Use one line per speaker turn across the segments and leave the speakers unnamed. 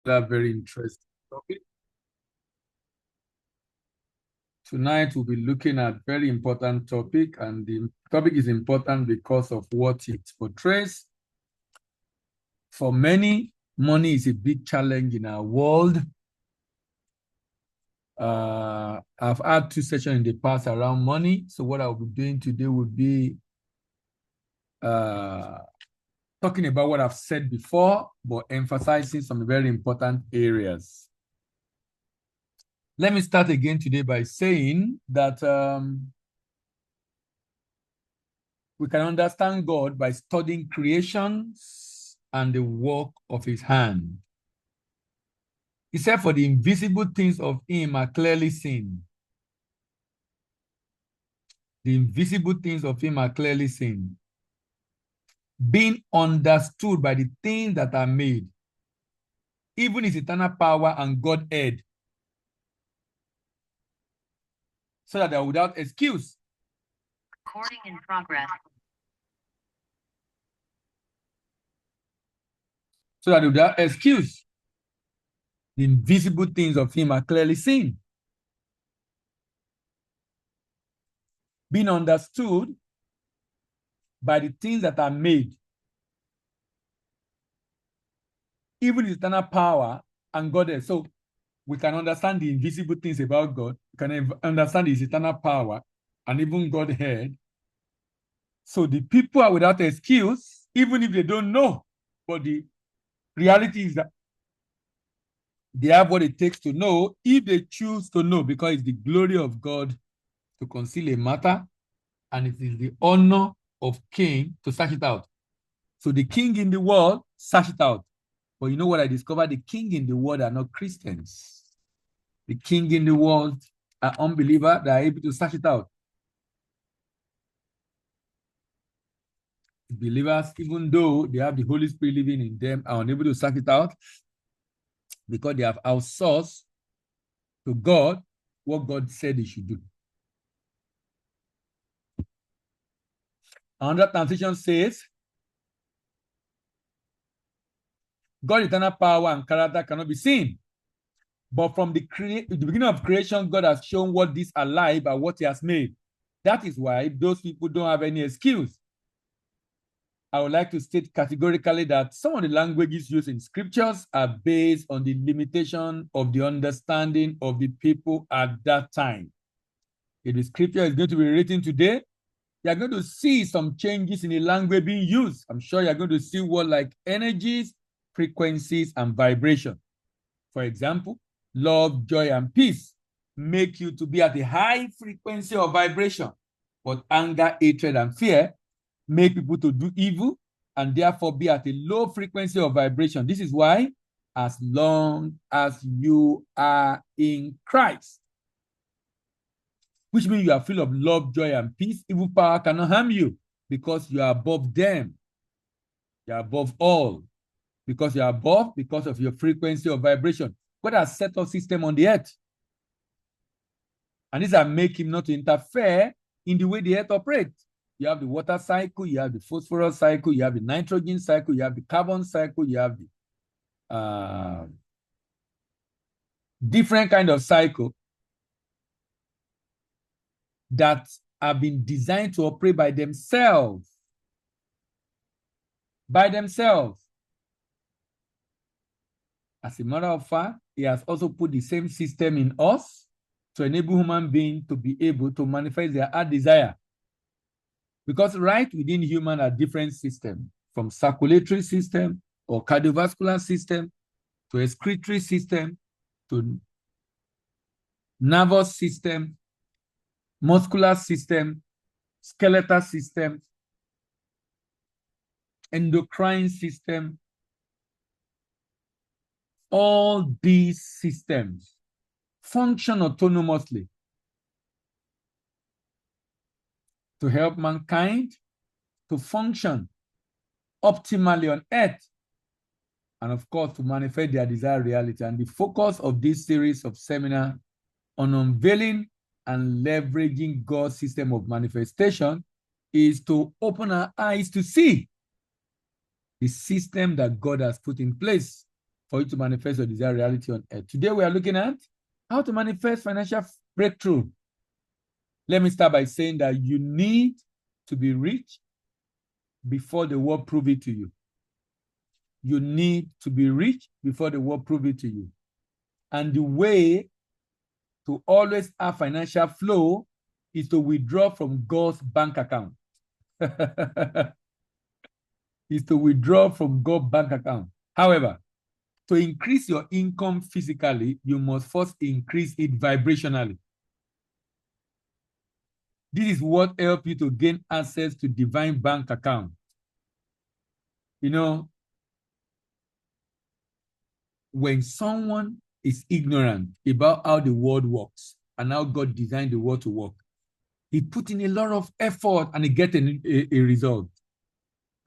That very interesting topic. Tonight we'll be looking at very important topic, and the topic is important because of what it portrays. For many, money is a big challenge in our world. I've had 2 sessions in the past around money. So what I'll be doing today will be talking about what I've said before, but emphasizing some very important areas. Let me start again today by saying that we can understand God by studying creations and the work of his hand. He said, for the invisible things of him are clearly seen. The invisible things of him are clearly seen, being understood by the things that are made, even his eternal power and Godhead, so that they are without excuse. Recording in progress. So that without excuse, the invisible things of him are clearly seen, being understood by the things that are made, even his eternal power and Godhead. So we can understand the invisible things about God, we can understand his eternal power and even Godhead. So the people are without excuse, even if they don't know. But the reality is that they have what it takes to know if they choose to know, because it's the glory of God to conceal a matter, and it is the honor of king to search it out. So the king in the world search it out. But you know what I discovered? The king in the world are not Christians. The king in the world are unbelievers that are able to search it out. Believers, even though they have the Holy Spirit living in them, are unable to search it out because they have outsourced to God what God said they should do. Another translation says, God's eternal power and character cannot be seen. But from the beginning of creation, God has shown what these are like by what he has made. That is why those people don't have any excuse. I would like to state categorically that some of the languages used in scriptures are based on the limitation of the understanding of the people at that time. If the scripture is going to be written today, you're going to see some changes in the language being used. I'm sure you're going to see words like energies, frequencies, and vibration. For example, love, joy, and peace make you to be at a high frequency of vibration, but anger, hatred, and fear make people to do evil and therefore be at a low frequency of vibration. This is why, as long as you are in Christ, which means you are full of love, joy, and peace, evil power cannot harm you because you are above them. You are above all. Because you are above, because of your frequency of vibration. God has set up system on the earth. And these are make him not to interfere in the way the earth operates. You have the water cycle, you have the phosphorus cycle, you have the nitrogen cycle, you have the carbon cycle, you have the different kind of cycle that have been designed to operate by themselves. By themselves. As a matter of fact, he has also put the same system in us to enable human beings to be able to manifest their heart desire. Because right within human are different systems, from circulatory system or cardiovascular system to excretory system to nervous system, muscular system, skeletal system, endocrine system. All these systems function autonomously to help mankind to function optimally on earth, and of course to manifest their desired reality. And the focus of this series of seminars on unveiling and leveraging God's system of manifestation is to open our eyes to see the system that God has put in place for you to manifest your desired reality on earth. Today we are looking at how to manifest financial breakthrough. Let me start by saying that you need to be rich before the world prove it to you. You need to be rich before the world prove it to you. And the way to always have financial flow is to withdraw from God's bank account. Is to withdraw from God's bank account. However, to increase your income physically, you must first increase it vibrationally. This is what helps you to gain access to divine bank account. You know, when someone is ignorant about how the world works and how God designed the world to work, he put in a lot of effort and he gets a result.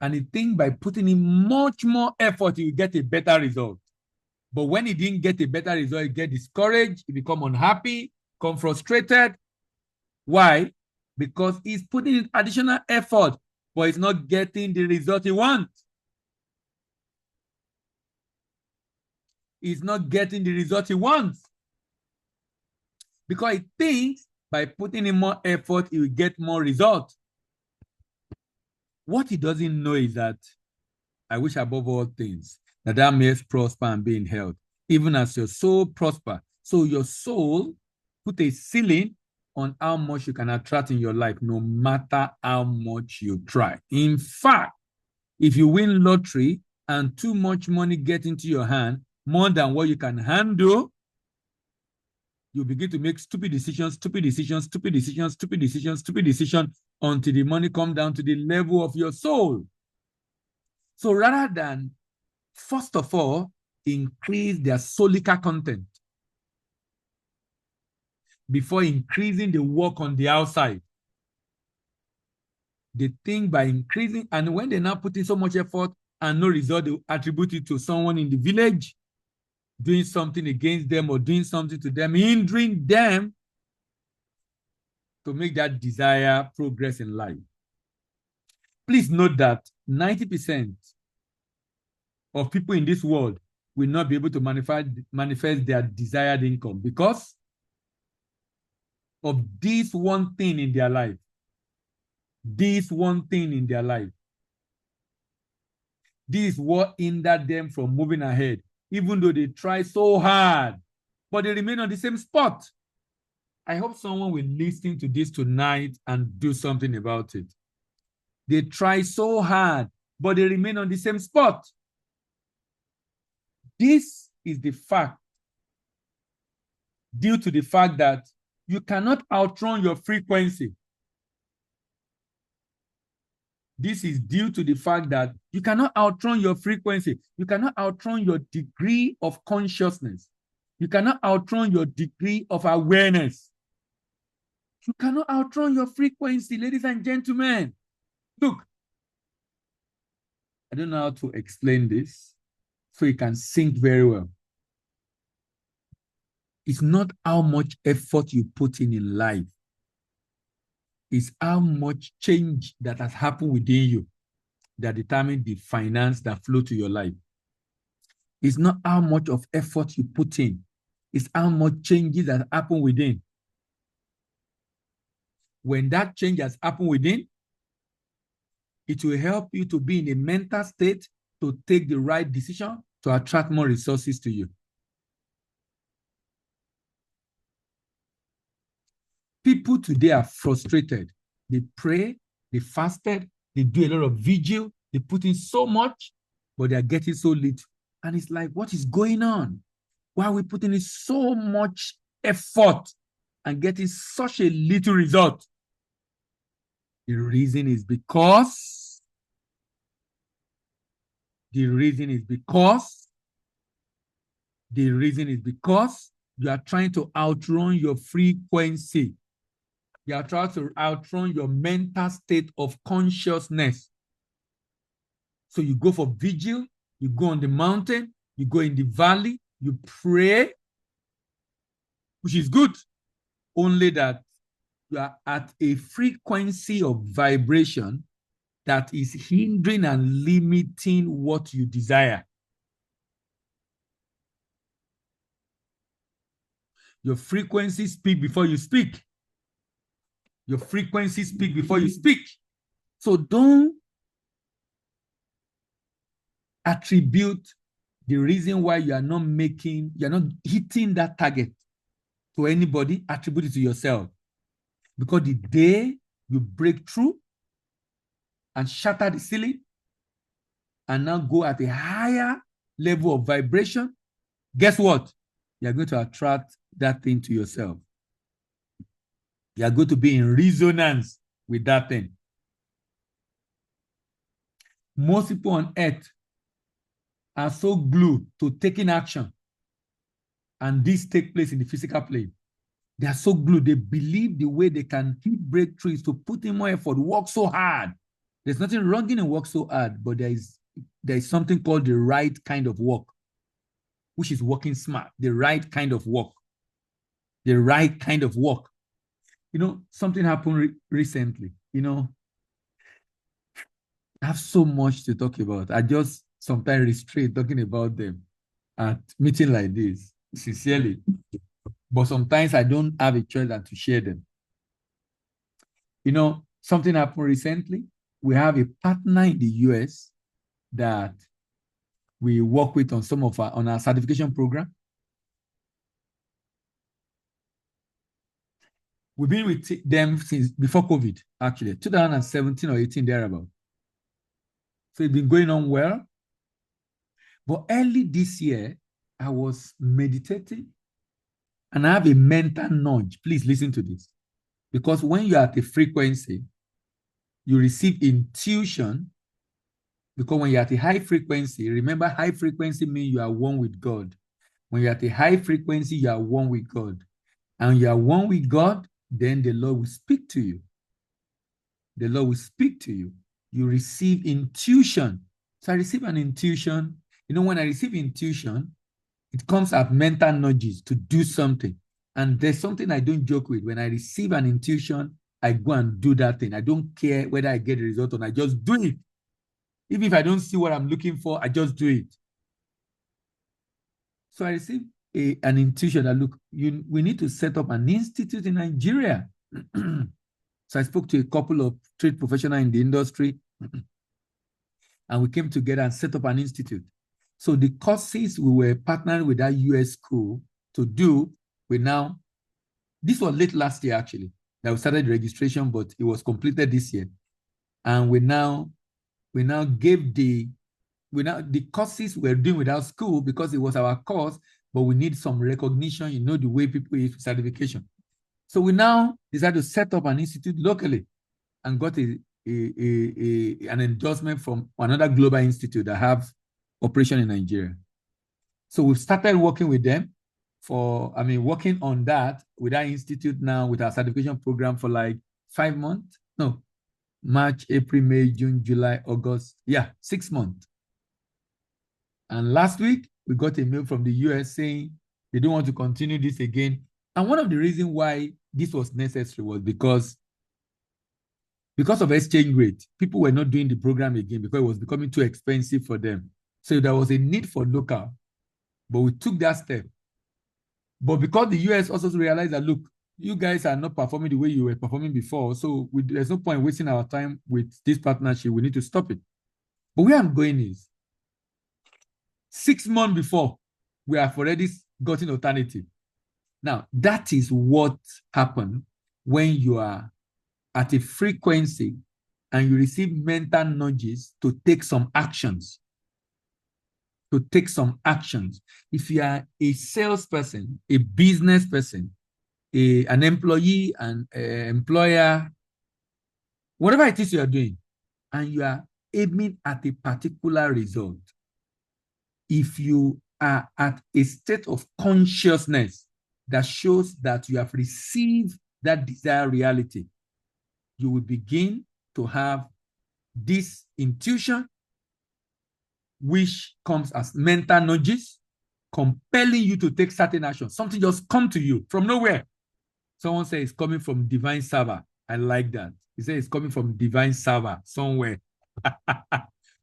And he thinks by putting in much more effort, he will get a better result. But when he didn't get a better result, he get discouraged, he become unhappy, become frustrated. Why? Because he's putting in additional effort, but he's not getting the result he wants. He's not getting the result he wants. Because he thinks by putting in more effort, he will get more result. What he doesn't know is that, I wish above all things, that thou mayest prosper and be in health, even as your soul prosper. So your soul put a ceiling on how much you can attract in your life, no matter how much you try. In fact, if you win lottery and too much money get into your hand, more than what you can handle, you begin to make stupid decisions, until the money comes down to the level of your soul. So rather than, first of all, increase their soulica content before increasing the work on the outside, they think by increasing, and when they now put in so much effort and no result, they attribute it to someone in the village doing something against them or doing something to them, hindering them to make that desire progress in life. Please note that 90% of people in this world will not be able to manifest their desired income because of this one thing in their life. This one thing in their life. This is what hindered them from moving ahead, even though they try so hard, but they remain on the same spot. I hope someone will listen to this tonight and do something about it. They try so hard, but they remain on the same spot. This is the fact, due to the fact that you cannot outrun your frequency. This is due to the fact that you cannot outrun your frequency. You cannot outrun your degree of consciousness. You cannot outrun your degree of awareness. You cannot outrun your frequency, ladies and gentlemen. Look, I don't know how to explain this so it can sink very well. It's not how much effort you put in life. It's how much change that has happened within you that determines the finance that flow to your life. It's not how much of effort you put in. It's how much changes that happen within. When that change has happened within, it will help you to be in a mental state to take the right decision to attract more resources to you. People today are frustrated. They pray, they fasted, they do a lot of vigil, they put in so much, but they are getting so little. And it's like, what is going on? Why are we putting in so much effort and getting such a little result? The reason is because you are trying to outrun your frequency. You are trying to outrun your mental state of consciousness. So you go for vigil, you go on the mountain, you go in the valley, you pray, which is good, only that you are at a frequency of vibration that is hindering and limiting what you desire. Your frequency speak before you speak. Your frequency speak before you speak. So don't attribute the reason why you're not hitting that target to anybody. Attribute it to yourself. Because the day you break through and shatter the ceiling and now go at a higher level of vibration, guess what? You're going to attract that thing to yourself. You are going to be in resonance with that thing. Most people on earth are so glued to taking action, and this takes place in the physical plane. They are so glued. They believe the way they can keep breakthroughs to put in more effort, work so hard. There's nothing wrong in work so hard, but there is something called the right kind of work, which is working smart. The right kind of work. The right kind of work. You know, something happened recently. You know, I have so much to talk about. I just sometimes restrain talking about them at meeting like this, sincerely. But sometimes I don't have a choice than to share them. You know, something happened recently. We have a partner in the US that we work with on our certification program. We've been with them since before COVID, actually, 2017 or 18, thereabout. So it's been going on well. But early this year, I was meditating and I have a mental nudge. Please listen to this. Because when you're at a frequency, you receive intuition. Because when you're at a high frequency, remember, high frequency means you are one with God. When you're at a high frequency, you are one with God. And you are one with God, then the Lord will speak to you. The Lord will speak to you. You receive intuition. So I receive an intuition. You know, when I receive intuition, it comes as mental nudges to do something. And there's something I don't joke with. When I receive an intuition, I go and do that thing. I don't care whether I get the result or not. I just do it. Even if I don't see what I'm looking for, I just do it. So I received an intuition that, look, we need to set up an institute in Nigeria. So I spoke to a couple of trade professionals in the industry, and we came together and set up an institute. So the courses we were partnering with that US school to do, this was late last year actually, that we started the registration, but it was completed this year. And we now gave the courses we're doing with our school because it was our course, but we need some recognition, you know, the way people use certification. So we now decided to set up an institute locally and got an endorsement from another global institute that have operation in Nigeria. So we've started working with them working on that with our institute now with our certification program for like 5 months. No, March, April, May, June, July, August. Yeah, 6 months. And last week, we got a mail from the US saying they don't want to continue this again. And one of the reasons why this was necessary was because of exchange rate. People were not doing the program again because it was becoming too expensive for them. So there was a need for local. But we took that step. But because the US also realized that, look, you guys are not performing the way you were performing before. So there's no point wasting our time with this partnership. We need to stop it. But where I'm going is 6 months before, we have already gotten alternative. Now, that is what happened when you are at a frequency and you receive mental nudges to take some actions. If you are a salesperson, a business person, an employee, an employer, whatever it is you are doing, and you are aiming at a particular result, if you are at a state of consciousness that shows that you have received that desired reality, you will begin to have this intuition, which comes as mental nudges, compelling you to take certain action. Something just come to you from nowhere. Someone says it's coming from divine server. I like that. He says it's coming from divine server somewhere.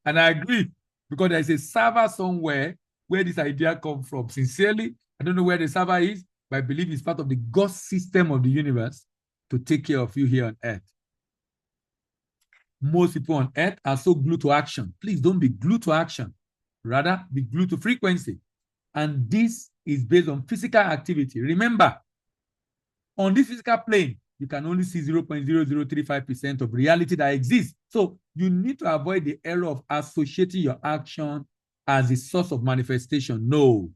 And I agree, because there's a server somewhere where this idea comes from. Sincerely, I don't know where the server is, by believing it's part of the God system of the universe to take care of you here on earth. Most people on earth are so glued to action. Please don't be glued to action. Rather, be glued to frequency. And this is based on physical activity. Remember, on this physical plane, you can only see 0.0035% of reality that exists. So you need to avoid the error of associating your action as the source of manifestation. No.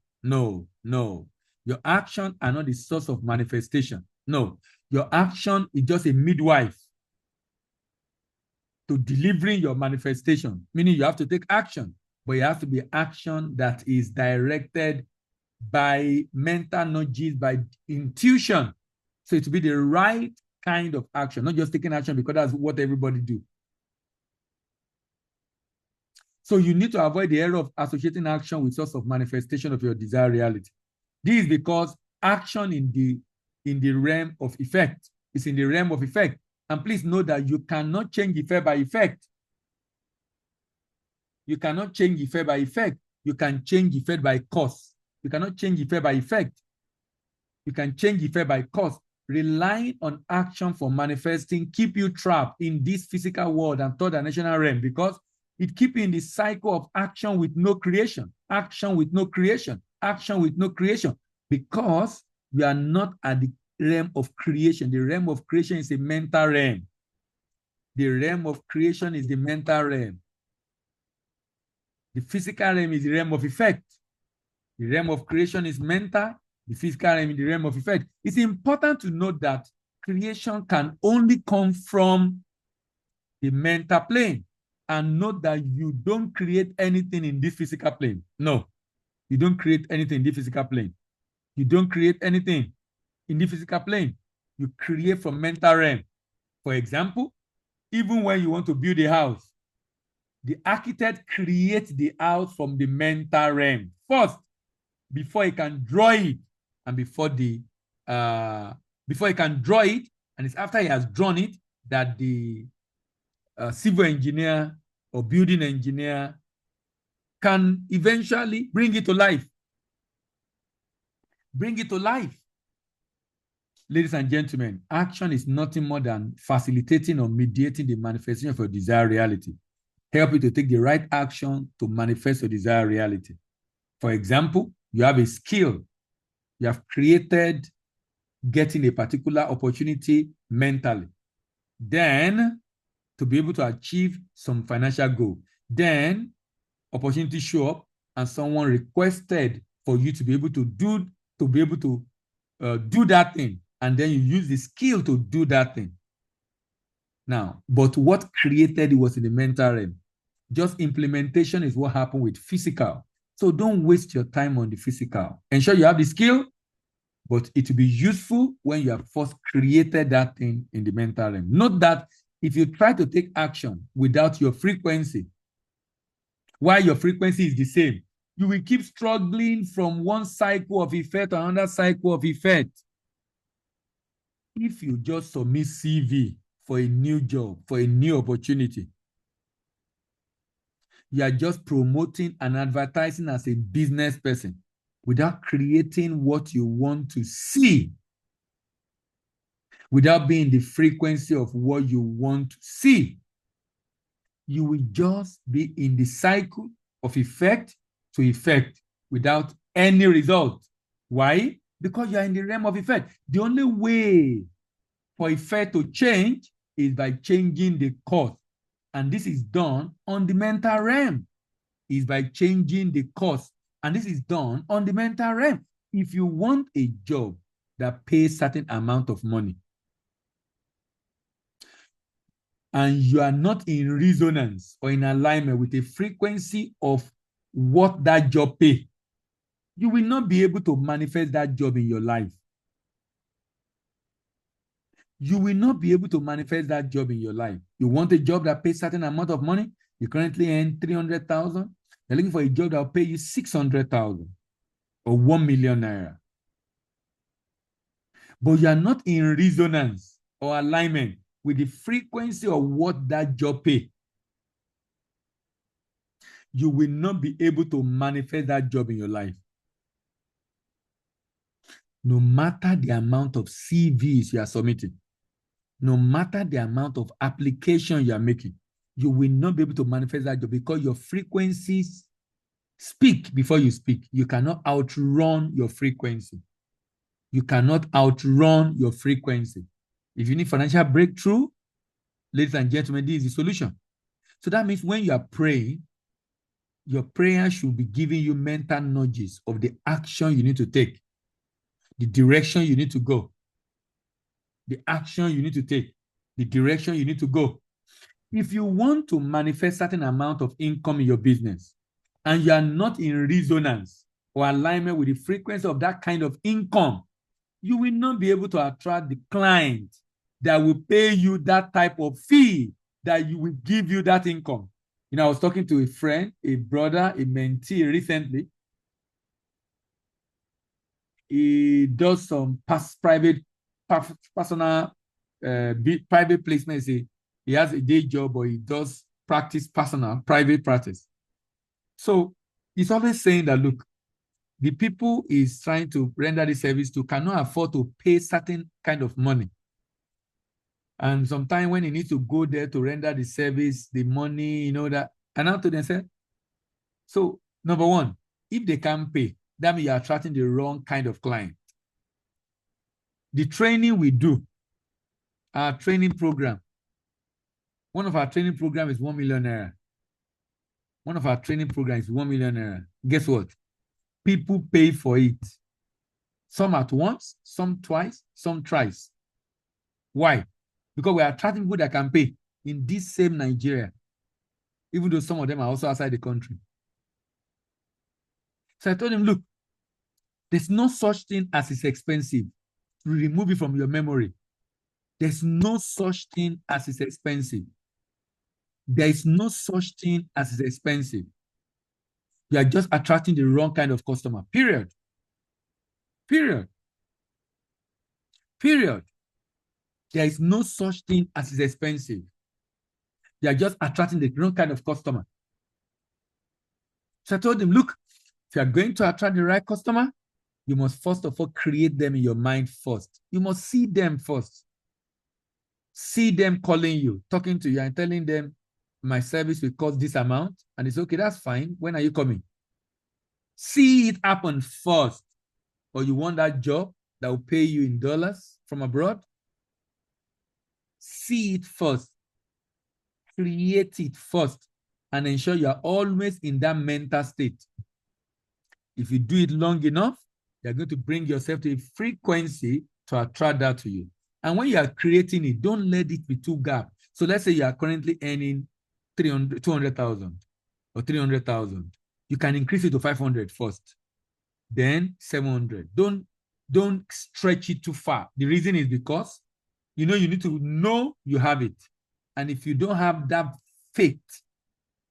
Your actions are not the source of manifestation. No. Your action is just a midwife to delivering your manifestation, meaning you have to take action, but it has to be action that is directed by mental nudges, by intuition. So it will be the right kind of action, not just taking action because that's what everybody do. So you need to avoid the error of associating action with source of manifestation of your desired reality. This is because action in the realm of effect is in the realm of effect. And please know that you cannot change effect by effect. You cannot change effect by effect. You can change effect by cause. You cannot change effect by effect. You can change effect by cause. Relying on action for manifesting keep you trapped in this physical world and third dimensional realm because it keeps you in the cycle of action with no creation, action with no creation, action with no creation, because you are not at the realm of creation. The realm of creation is a mental realm. The realm of creation is the mental realm. The physical realm is the realm of effect. The realm of creation is mental. The physical realm is the realm of effect. It's important to note that creation can only come from the mental plane. And note that you don't create anything in this physical plane. No, you don't create anything in the physical plane. You don't create anything in the physical plane. You create from mental realm. For example, even when you want to build a house, the architect creates the house from the mental realm first, before he can draw it, and before he can draw it, and it's after he has drawn it that the civil engineer or building engineer can eventually bring it to life. Bring it to life. Ladies and gentlemen, action is nothing more than facilitating or mediating the manifestation of your desired reality. Help you to take the right action to manifest your desired reality. For example, you have a skill. You have created getting a particular opportunity mentally. Then, to be able to achieve some financial goal. Then, opportunity show up and someone requested for you to be able to do that thing. And then you use the skill to do that thing. Now, but what created it was in the mental realm. Just implementation is what happened with physical. So don't waste your time on the physical. Ensure you have the skill, but it will be useful when you have first created that thing in the mental realm. Note that if you try to take action without your frequency, while your frequency is the same, you will keep struggling from one cycle of effect to another cycle of effect. If you just submit CV for a new job, for a new opportunity, you are just promoting and advertising as a business person without creating what you want to see, without being the frequency of what you want to see. You will just be in the cycle of effect to effect without any result. Why? Because you are in the realm of effect. The only way for effect to change is by changing the cause. And this is done on the mental realm. Is by changing the cause. And this is done on the mental realm. If you want a job that pays certain amount of money, and you are not in resonance or in alignment with the frequency of what that job pays, you will not be able to manifest that job in your life. You will not be able to manifest that job in your life. You want a job that pays certain amount of money. You currently earn 300,000. You're looking for a job that will pay you 600,000 or 1 million naira. But you are not in resonance or alignment with the frequency of what that job pays. You will not be able to manifest that job in your life. no matter the amount of CVs you are submitting, no matter the amount of application you are making, you will not be able to manifest that job because your frequencies speak before you speak. You cannot outrun your frequency. You cannot outrun your frequency. If you need financial breakthrough, ladies and gentlemen, this is the solution. So that means when you are praying, your prayer should be giving you mental nudges of the action you need to take, the direction you need to go, the action you need to take, the direction you need to go. If you want to manifest certain amount of income in your business and you are not in resonance or alignment with the frequency of that kind of income, you will not be able to attract the client that will pay you that type of fee that you will give you that income. You know, I was talking to a friend, a brother, a mentee recently. He does some private, personal, private placements. He has a day job, but he does practice personal, private practice. So he's always saying that, look, the people he's trying to render the service to cannot afford to pay certain kind of money. And sometimes when he needs to go there to render the service, the money, you know that, and out to themselves. So, number one, if they can't pay, that means you're attracting the wrong kind of client. The training we do, our training program, one of our training programs is 1 million naira. One of our training programs is 1 million naira. Guess what? People pay for it. Some at once, some twice, some thrice. Why? Because we are attracting people that can pay in this same Nigeria, even though some of them are also outside the country. So I told him, look, there's no such thing as it's expensive. Remove it from your memory. There's no such thing as it's expensive. There is no such thing as it's expensive. You are just attracting the wrong kind of customer, period. Period. Period. There is no such thing as it's expensive. You are just attracting the wrong kind of customer. So I told him, look, if you are going to attract the right customer, you must first of all create them in your mind first. You must see them first. See them calling you, talking to you and telling them, my service will cost this amount. And it's okay, that's fine. When are you coming? See it happen first. Or you want that job that will pay you in dollars from abroad? See it first. Create it first. And ensure you are always in that mental state. If you do it long enough, you're going to bring yourself to a frequency to attract that to you. And when you are creating it, don't let it be too gap. So let's say you are currently earning 200,000 or 300,000. You can increase it to 500 first, then 700. Don't stretch it too far. The reason is because you need to know you have it. And if you don't have that faith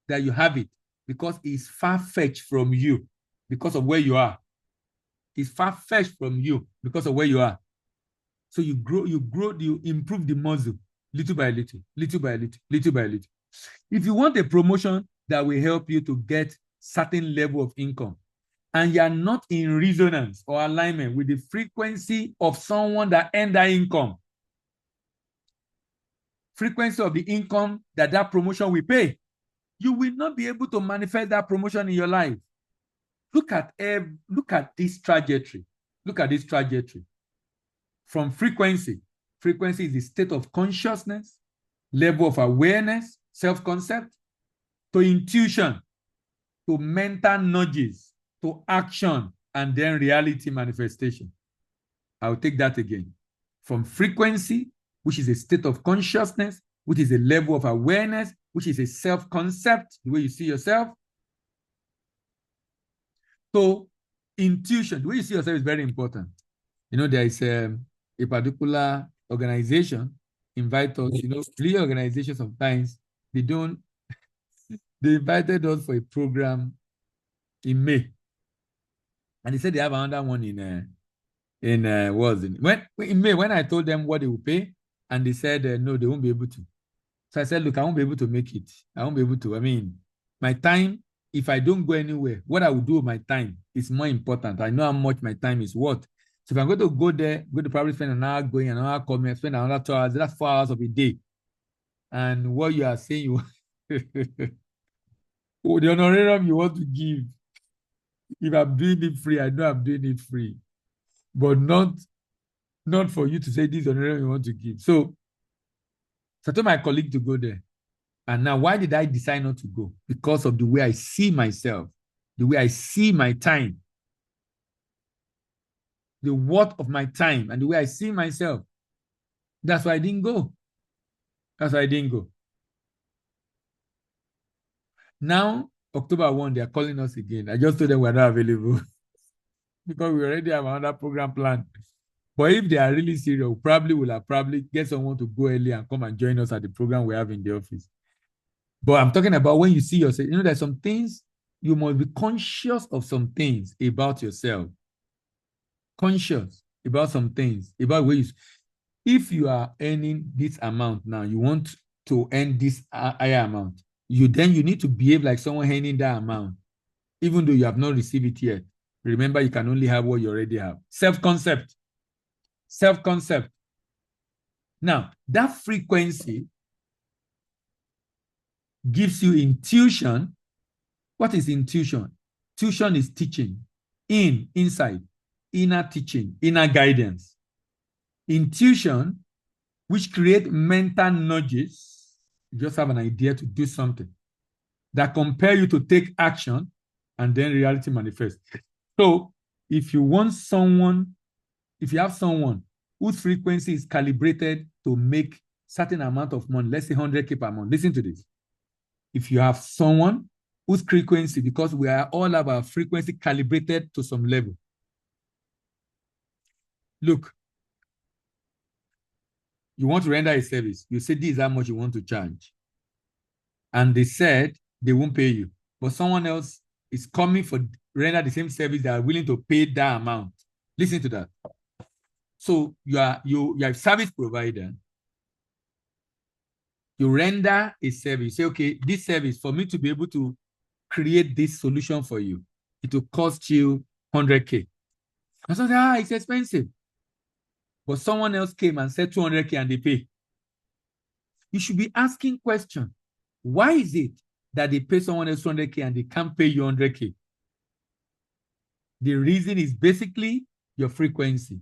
that you have it, because it's far-fetched from you because of where you are. It's far-fetched from you because of where you are. So you improve the muscle little by little, little by little, little by little. If you want a promotion that will help you to get certain level of income, and you are not in resonance or alignment with the frequency of someone that earned that income, frequency of the income that promotion will pay, you will not be able to manifest that promotion in your life. Look at this trajectory. Look at this trajectory. From frequency. Frequency is the state of consciousness, level of awareness, self-concept, to intuition, to mental nudges, to action, and then reality manifestation. I'll take that again. From frequency, which is a state of consciousness, which is a level of awareness, which is a self-concept, the way you see yourself. So intuition, the way you see yourself is very important. There is a particular organization invite us, religious organizations sometimes, they invited us for a program in May. And they said they have another one in May, when I told them what they will pay, and they said, no, they won't be able to. So I said, look, I won't be able to make it. I won't be able to. I mean, my time, if I don't go anywhere, what I will do with my time is more important. I know how much my time is worth. So if I'm going to go there, going to probably spend an hour going, an hour coming, spend another 2 hours, that's 4 hours of a day. And what you are saying, you oh, the honorarium you want to give, if I'm doing it free, I know I'm doing it free, but not for you to say this honorarium you want to give. So I told my colleague to go there. And now, why did I decide not to go? Because of the way I see myself, the way I see my time, the worth of my time, and the way I see myself. That's why I didn't go. That's why I didn't go. Now, October 1, they are calling us again. I just told them we're not available because we already have another program planned. But if they are really serious, we probably will have probably get someone to go early and come and join us at the program we have in the office. But I'm talking about when you see yourself, there's some things you must be conscious of, some things about yourself. Conscious about some things, about where if you are earning this amount now, you want to earn this higher amount, you need to behave like someone earning that amount, even though you have not received it yet. Remember, you can only have what you already have. Self-concept. Self-concept. Now, that frequency gives you intuition. What is intuition? Intuition is teaching. Inside. Inner teaching, inner guidance. Intuition, which create mental nudges, you just have an idea to do something that compel you to take action, and then reality manifests. So if you have someone whose frequency is calibrated to make certain amount of money, let's say 100K per month, listen to this. If you have someone whose frequency, because we are all have our frequency calibrated to some level. Look, you want to render a service. You say this is how much you want to charge. And they said they won't pay you. But someone else is coming for render the same service, they are willing to pay that amount. Listen to that. So you are a service provider. You render a service. You say, okay, this service, for me to be able to create this solution for you, it will cost you 100K. And so I say, it's expensive. But someone else came and said 200K and they pay. You should be asking questions. Why is it that they pay someone else 200K and they can't pay you 100K? The reason is basically your frequency,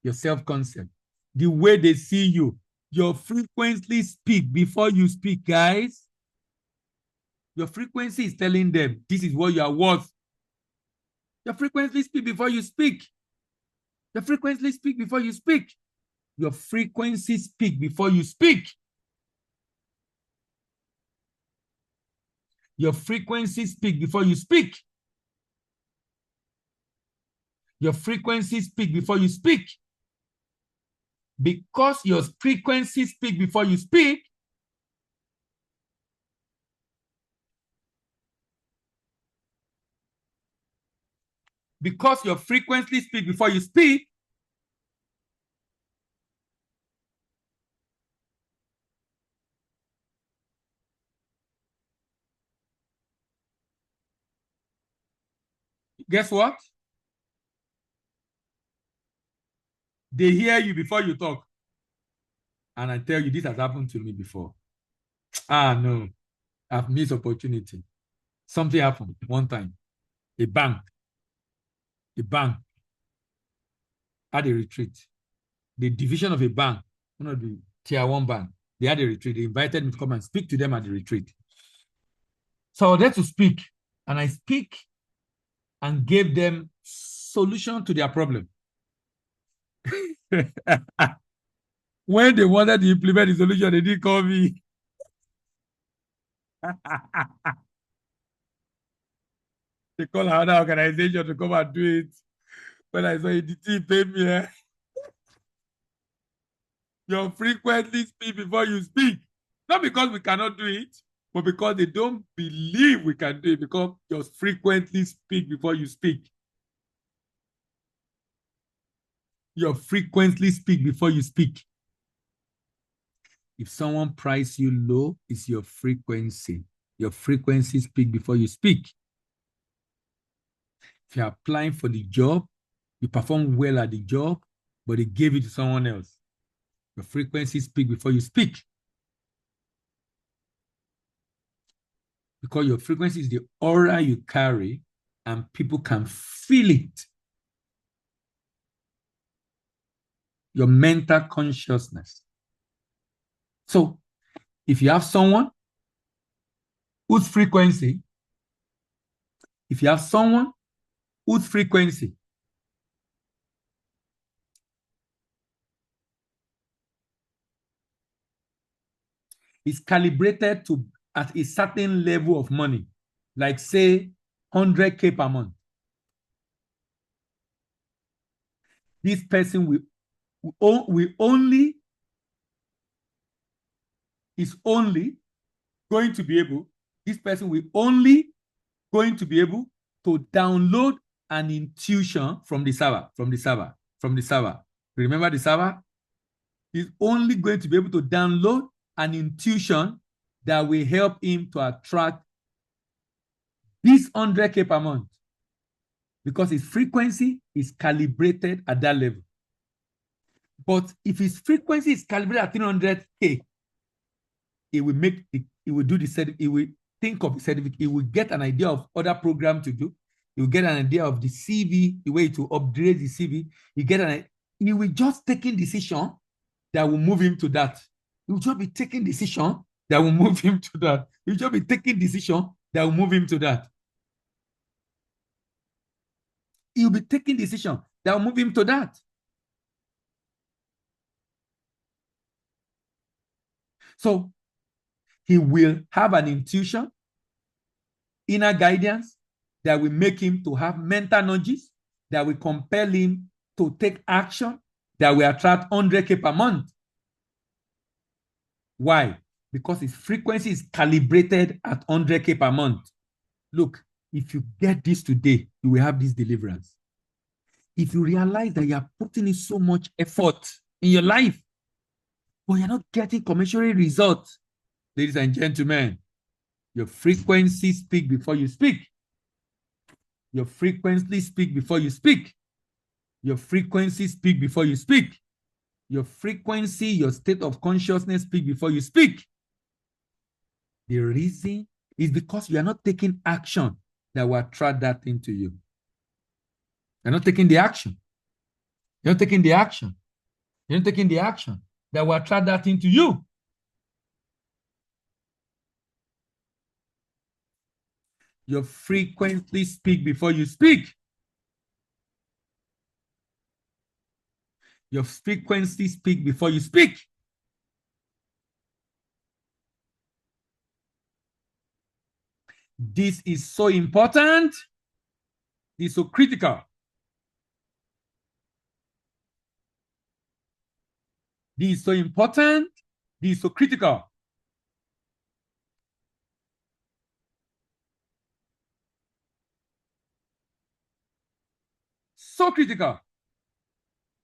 your self-concept, the way they see you. Your frequency speak before you speak, guys. Your frequency is telling them this is what you are worth. Your frequency speak before you speak. Your frequency speak before you speak. Your frequency speak before you speak. Your frequency speak before you speak. Your frequency speak before you speak. Because your frequency speak before you speak, because your frequency speak before you speak, guess what? They hear you before you talk. And I tell you, this has happened to me before. No, I've missed opportunity. Something happened one time. A bank had a retreat. The division of a bank, one of the tier 1 bank, they had a retreat. They invited me to come and speak to them at the retreat. So I was there to speak, and I speak and gave them solution to their problem. When they wanted to implement the solution, they didn't call me. They call another organization to come and do it. When I saw it, the team paid me. You frequently speak before you speak. Not because we cannot do it, but because they don't believe we can do it, because you frequently speak before you speak. You frequently speak before you speak. If someone prices you low, it's your frequency. Your frequency speak before you speak. If you're applying for the job You perform well at the job, but they gave it to someone else. Your frequency speak before you speak. Because your frequency is the aura you carry, and people can feel it. Your mental consciousness. So, if you have someone whose frequency, is calibrated to at a certain level of money, like say 100K per month, this person is only going to be able to download an intuition from the server. Remember the server? He's only going to be able to download an intuition that will help him to attract this 100K per month, because his frequency is calibrated at that level. But if his frequency is calibrated at 300K, it will think of the certificate. It will get an idea of other programs to do. It will get an idea of the CV, the way to upgrade the CV. He will just taking decision that will move him to that. He will just be taking decision that will move him to that. He will just be taking decision that will move him to that. He will be taking decision that will move him to that. So he will have an intuition, inner guidance that will make him to have mental nudges that will compel him to take action that will attract 100K per month. Why? Because his frequency is calibrated at 100K per month. Look, if you get this today, you will have this deliverance. If you realize that you are putting in so much effort in your life, but you're not getting commensurate results, ladies and gentlemen, your frequency speak before you speak. Your frequency speak before you speak. Your frequency speak before you speak. Your frequency, your state of consciousness speak before you speak. The reason is because you are not taking action that will attract that into you. You're not taking the action. You're not taking the action. You're not taking the action that will attract that into you. Your frequency speak before you speak. Your frequency speak before you speak. This is so important. It's so critical. This is so important. This is so critical. So critical.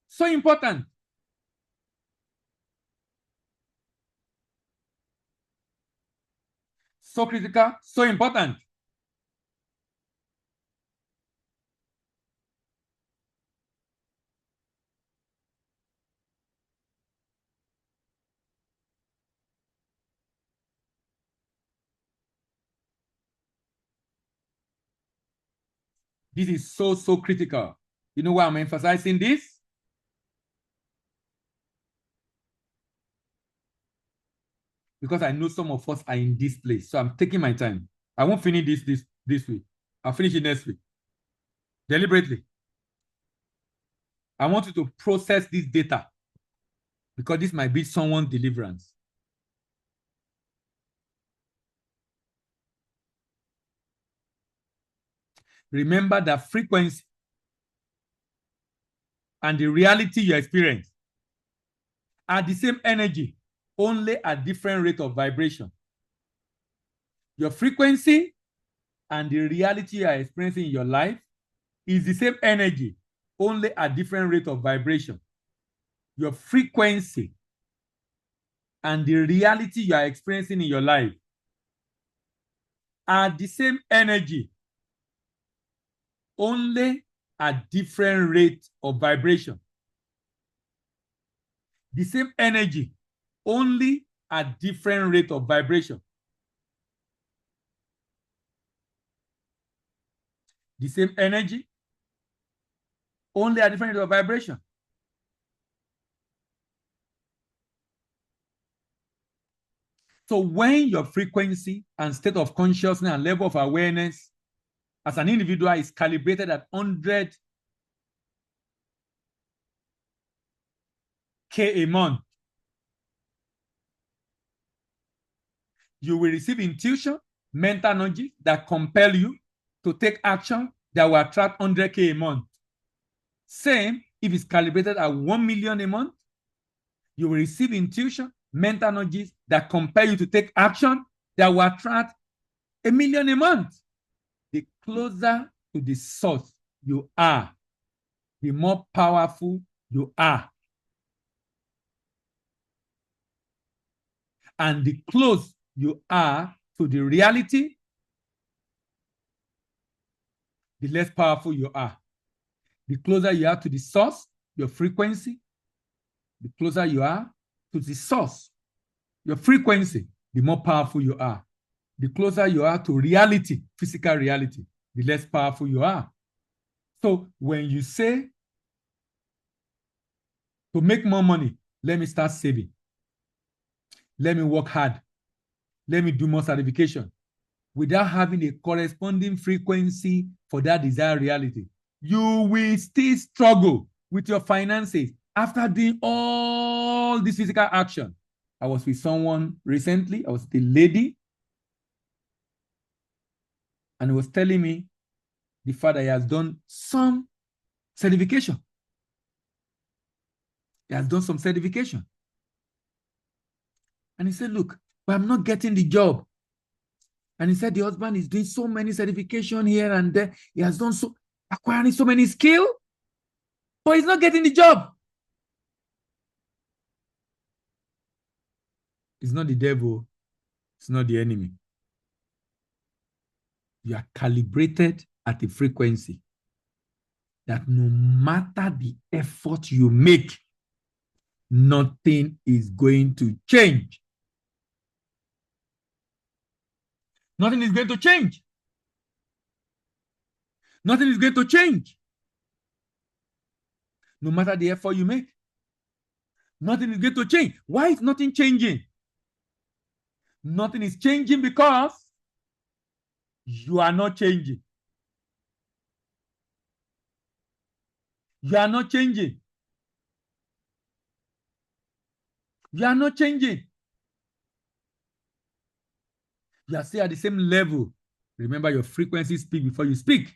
So important. So critical, so important. This is so, so critical. You know why I'm emphasizing this? Because I know some of us are in this place. So I'm taking my time. I won't finish this week. I'll finish it next week. Deliberately. I want you to process this data, because this might be someone's deliverance. Remember that frequency and the reality you experience are the same energy, only at different rate of vibration. Your frequency and the reality you are experiencing in your life is the same energy, only at different rate of vibration. Your frequency and the reality you are experiencing in your life are the same energy, only at different rate of vibration. The same energy, only at different rate of vibration. The same energy, only at different rate of vibration. So when your frequency and state of consciousness and level of awareness as an individual is calibrated at 100K a month, you will receive intuition, mental energy that compel you to take action that will attract 100K a month. Same if it's calibrated at 1 million a month, you will receive intuition, mental energies that compel you to take action that will attract 1 million a month. The closer to the source you are, the more powerful you are. And the closer you are to the reality, the less powerful you are. The closer you are to the source, your frequency, the closer you are to the source, your frequency, the more powerful you are. The closer you are to reality, physical reality, the less powerful you are. So when you say, to make more money, let me start saving. Let me work hard. Let me do more certification. Without having a corresponding frequency for that desired reality, you will still struggle with your finances after doing all this physical action. I was with someone recently. I was with a lady, and he was telling me the father has done some certification. He has done some certification. And he said, look, but I'm not getting the job. And he said the husband is doing so many certification here and there. He has done so, acquiring so many skills, but he's not getting the job. It's not the devil. It's not the enemy. You are calibrated at a frequency that no matter the effort you make, nothing is going to change. Nothing is going to change. Nothing is going to change. No matter the effort you make, nothing is going to change. Why is nothing changing? Nothing is changing because you are not changing. You are not changing. You are not changing. You are still at the same level. Remember, your frequency speak before you speak.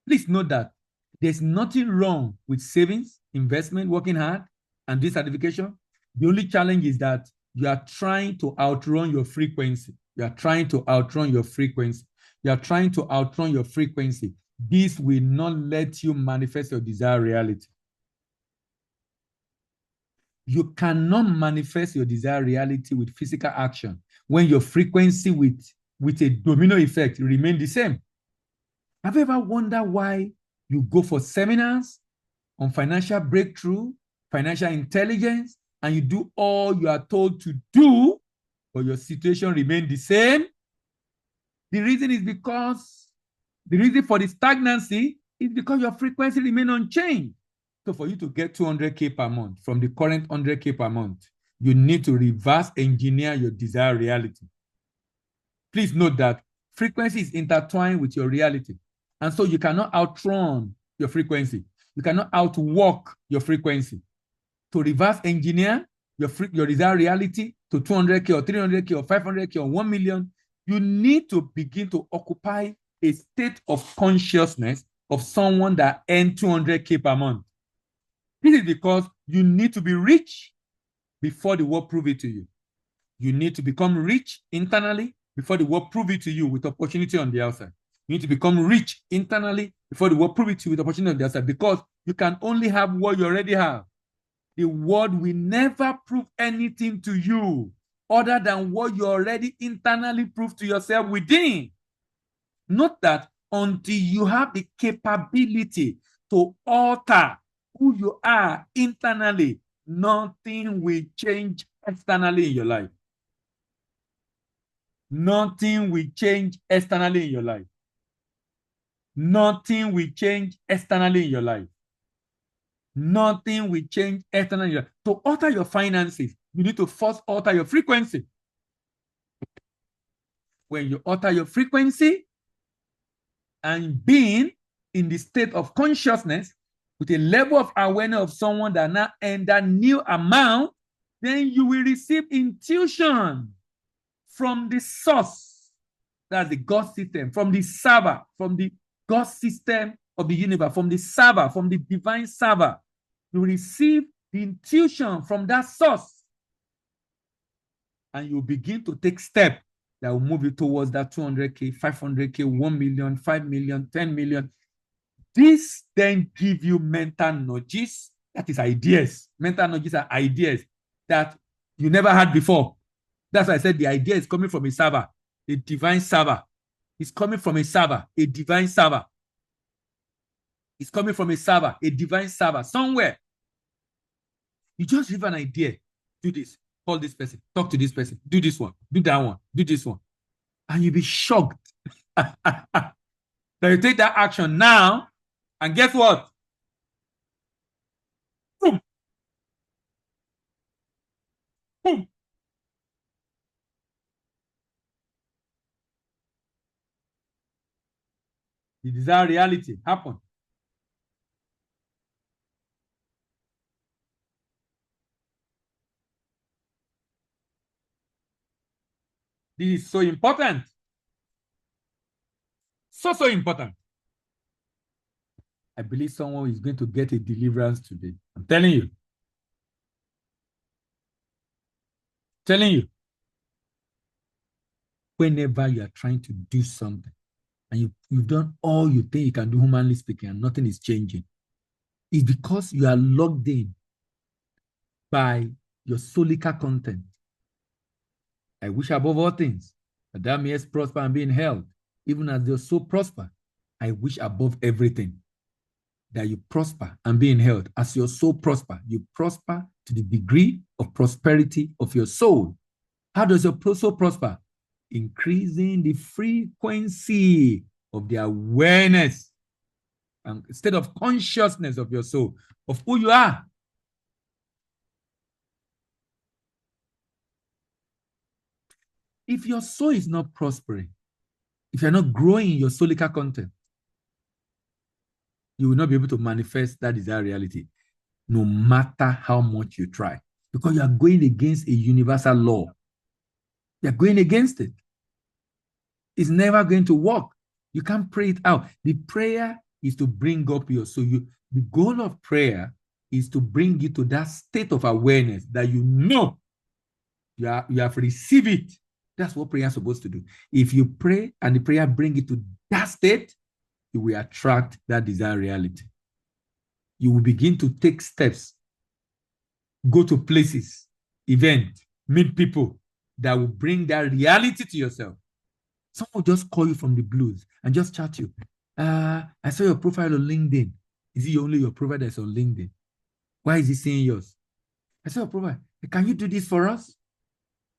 Please note that there's nothing wrong with savings, investment, working hard, and this certification. The only challenge is that you are trying to outrun your frequency. You are trying to outrun your frequency. You are trying to outrun your frequency. This will not let you manifest your desired reality. You cannot manifest your desired reality with physical action when your frequency with a domino effect remain the same. Have you ever wondered why you go for seminars on financial breakthrough, financial intelligence, and you do all you are told to do, but your situation remains the same? The reason is because the reason for the stagnancy is because your frequency remains unchanged. So for you to get 200K per month from the current 100K per month, you need to reverse engineer your desired reality. Please note that frequency is intertwined with your reality. And so you cannot outrun your frequency. You cannot outwork your frequency. To reverse engineer your desired reality to 200K or 300K or 500K or 1 million, you need to begin to occupy a state of consciousness of someone that earns 200K per month. This is because you need to be rich before the world prove it to you. You need to become rich internally before the world prove it to you with opportunity on the outside. You need to become rich internally before the world prove it to you with opportunity on the outside, because you can only have what you already have. The world will never prove anything to you other than what you already internally prove to yourself within. Note that until you have the capability to alter who you are internally, nothing will change externally in your life. Nothing will change externally in your life. Nothing will change externally in your life. Nothing will change externally in your life. To alter your finances, you need to first alter your frequency. When you alter your frequency and being in the state of consciousness with a level of awareness of someone that now earn that new amount, then you will receive intuition from the source. That's the God system, from the server, from the God system of the universe, from the server, from the divine server. You receive the intuition from that source. And you begin to take steps that will move you towards that 200K, 500K, 1 million, 5 million, 10 million. This then give you mental nudges, that is ideas. Mental nudges are ideas that you never had before. That's why I said the idea is coming from a server, a divine server. It's coming from a server, a divine server. It's coming from a server, a divine server, somewhere. You just have an idea. Do this, call this person, talk to this person, do this one, do that one, do this one. And you'll be shocked. That you take that action now, and guess what? Boom. Boom. The desired reality happened. This is so important. So important. I believe someone is going to get a deliverance today. I'm telling you. Telling you. Whenever you are trying to do something and you've done all you think you can do, humanly speaking, and nothing is changing, it's because you are logged in by your solical content. I wish above all things that thou mayest prosper and be in health, even as your soul prosper. I wish above everything that you prosper and be in health. As your soul prosper, you prosper to the degree of prosperity of your soul. How does your soul prosper? Increasing the frequency of the awareness and state of consciousness of your soul, of who you are. If your soul is not prospering, if you're not growing in your solical content, you will not be able to manifest that desired reality, no matter how much you try, because you are going against a universal law. You're going against it. It's never going to work. You can't pray it out. The prayer is to bring up your soul. The goal of prayer is to bring you to that state of awareness that you know you have received it. That's what prayer is supposed to do. If you pray and the prayer brings you to that state, you will attract that desired reality. You will begin to take steps, go to places, events, meet people that will bring that reality to yourself. Someone will just call you from the blues and just chat you. I saw your profile on LinkedIn. Is it only your profile that's on LinkedIn? Why is he seeing yours? I saw your profile. Can you do this for us?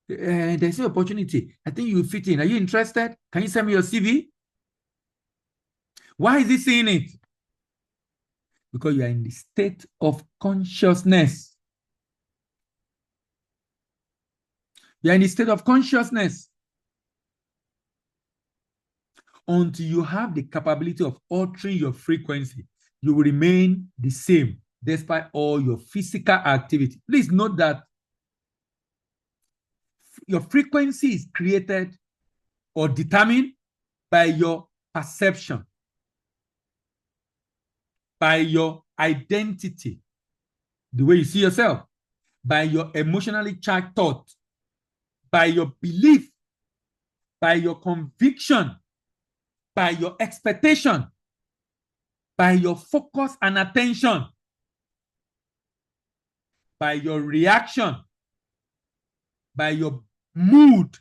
There's an opportunity. I think you will fit in. Are you interested? Can you send me your CV? Why is he seeing it? Because you are in the state of consciousness. You are in the state of consciousness. Until you have the capability of altering your frequency, you will remain the same despite all your physical activity. Please note that your frequency is created or determined by your perception, by your identity, the way you see yourself, by your emotionally charged thought, by your belief, by your conviction, by your expectation, by your focus and attention, by your reaction, by your mood.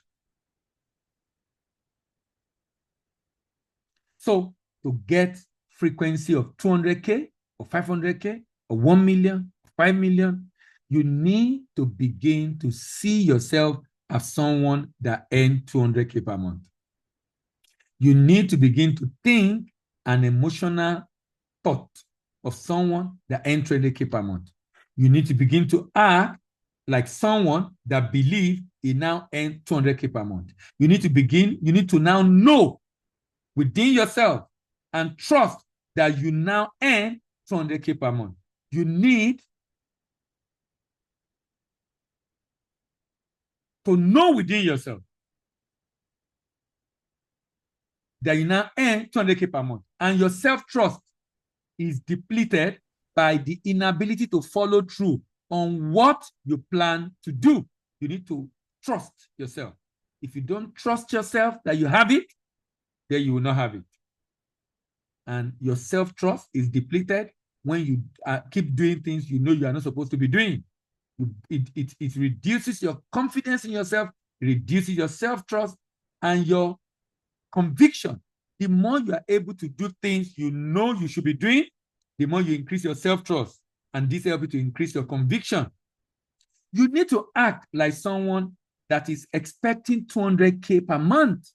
So to get frequency of 200K, or 500K or 1 million, 5 million, you need to begin to see yourself as someone that earns 200K per month. You need to begin to think an emotional thought of someone that earns 200K per month. You need to begin to act like someone that believes he now earns 200K per month. You need to now know within yourself and trust that you now earn 200K per month. You need to know within yourself that you now earn 200K per month. And your self-trust is depleted by the inability to follow through on what you plan to do. You need to trust yourself. If you don't trust yourself that you have it, then you will not have it. And your self-trust is depleted when you keep doing things you know you are not supposed to be doing. It reduces your confidence in yourself, it reduces your self-trust and your conviction. The more you are able to do things you know you should be doing, the more you increase your self-trust, and this helps you to increase your conviction. You need to act like someone that is expecting 200K per month.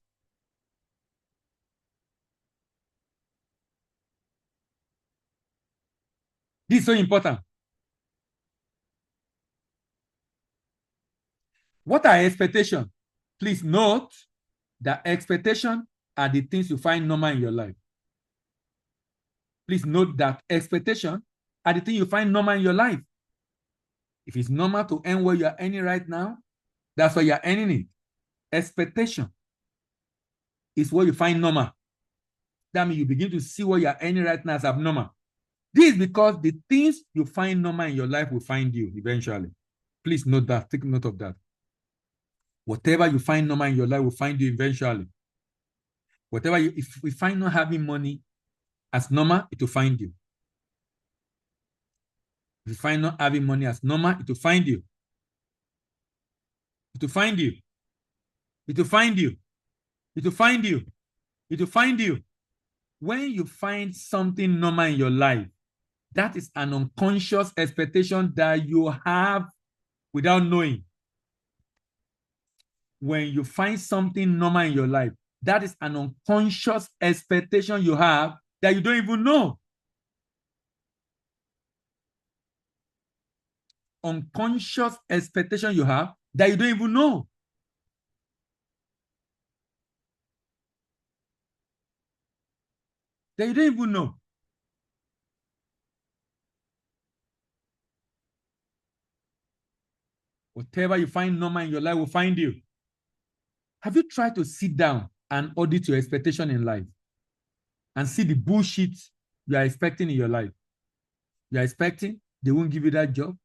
This is so important. What are expectations? Please note that expectations are the things you find normal in your life. Please note that expectations are the things you find normal in your life. If it's normal to earn what you are earning right now, that's why you are earning it. Expectation is what you find normal. That means you begin to see what you are earning right now as abnormal. This is because the things you find normal in your life will find you eventually. Please note that. Take note of that. Whatever you find normal in your life will find you eventually. If we find not having money as normal, it will find you. If you find not having money as normal, it will find you. It will find you. It will find you. It will find you. It will find you. When you find something normal in your life, that is an unconscious expectation that you have without knowing. When you find something normal in your life, that is an unconscious expectation you have that you don't even know. Unconscious expectation you have that you don't even know. That you don't even know. Whatever you find normal in your life will find you. Have you tried to sit down and audit your expectation in life and see the bullshit you are expecting in your life? You are expecting they won't give you that job,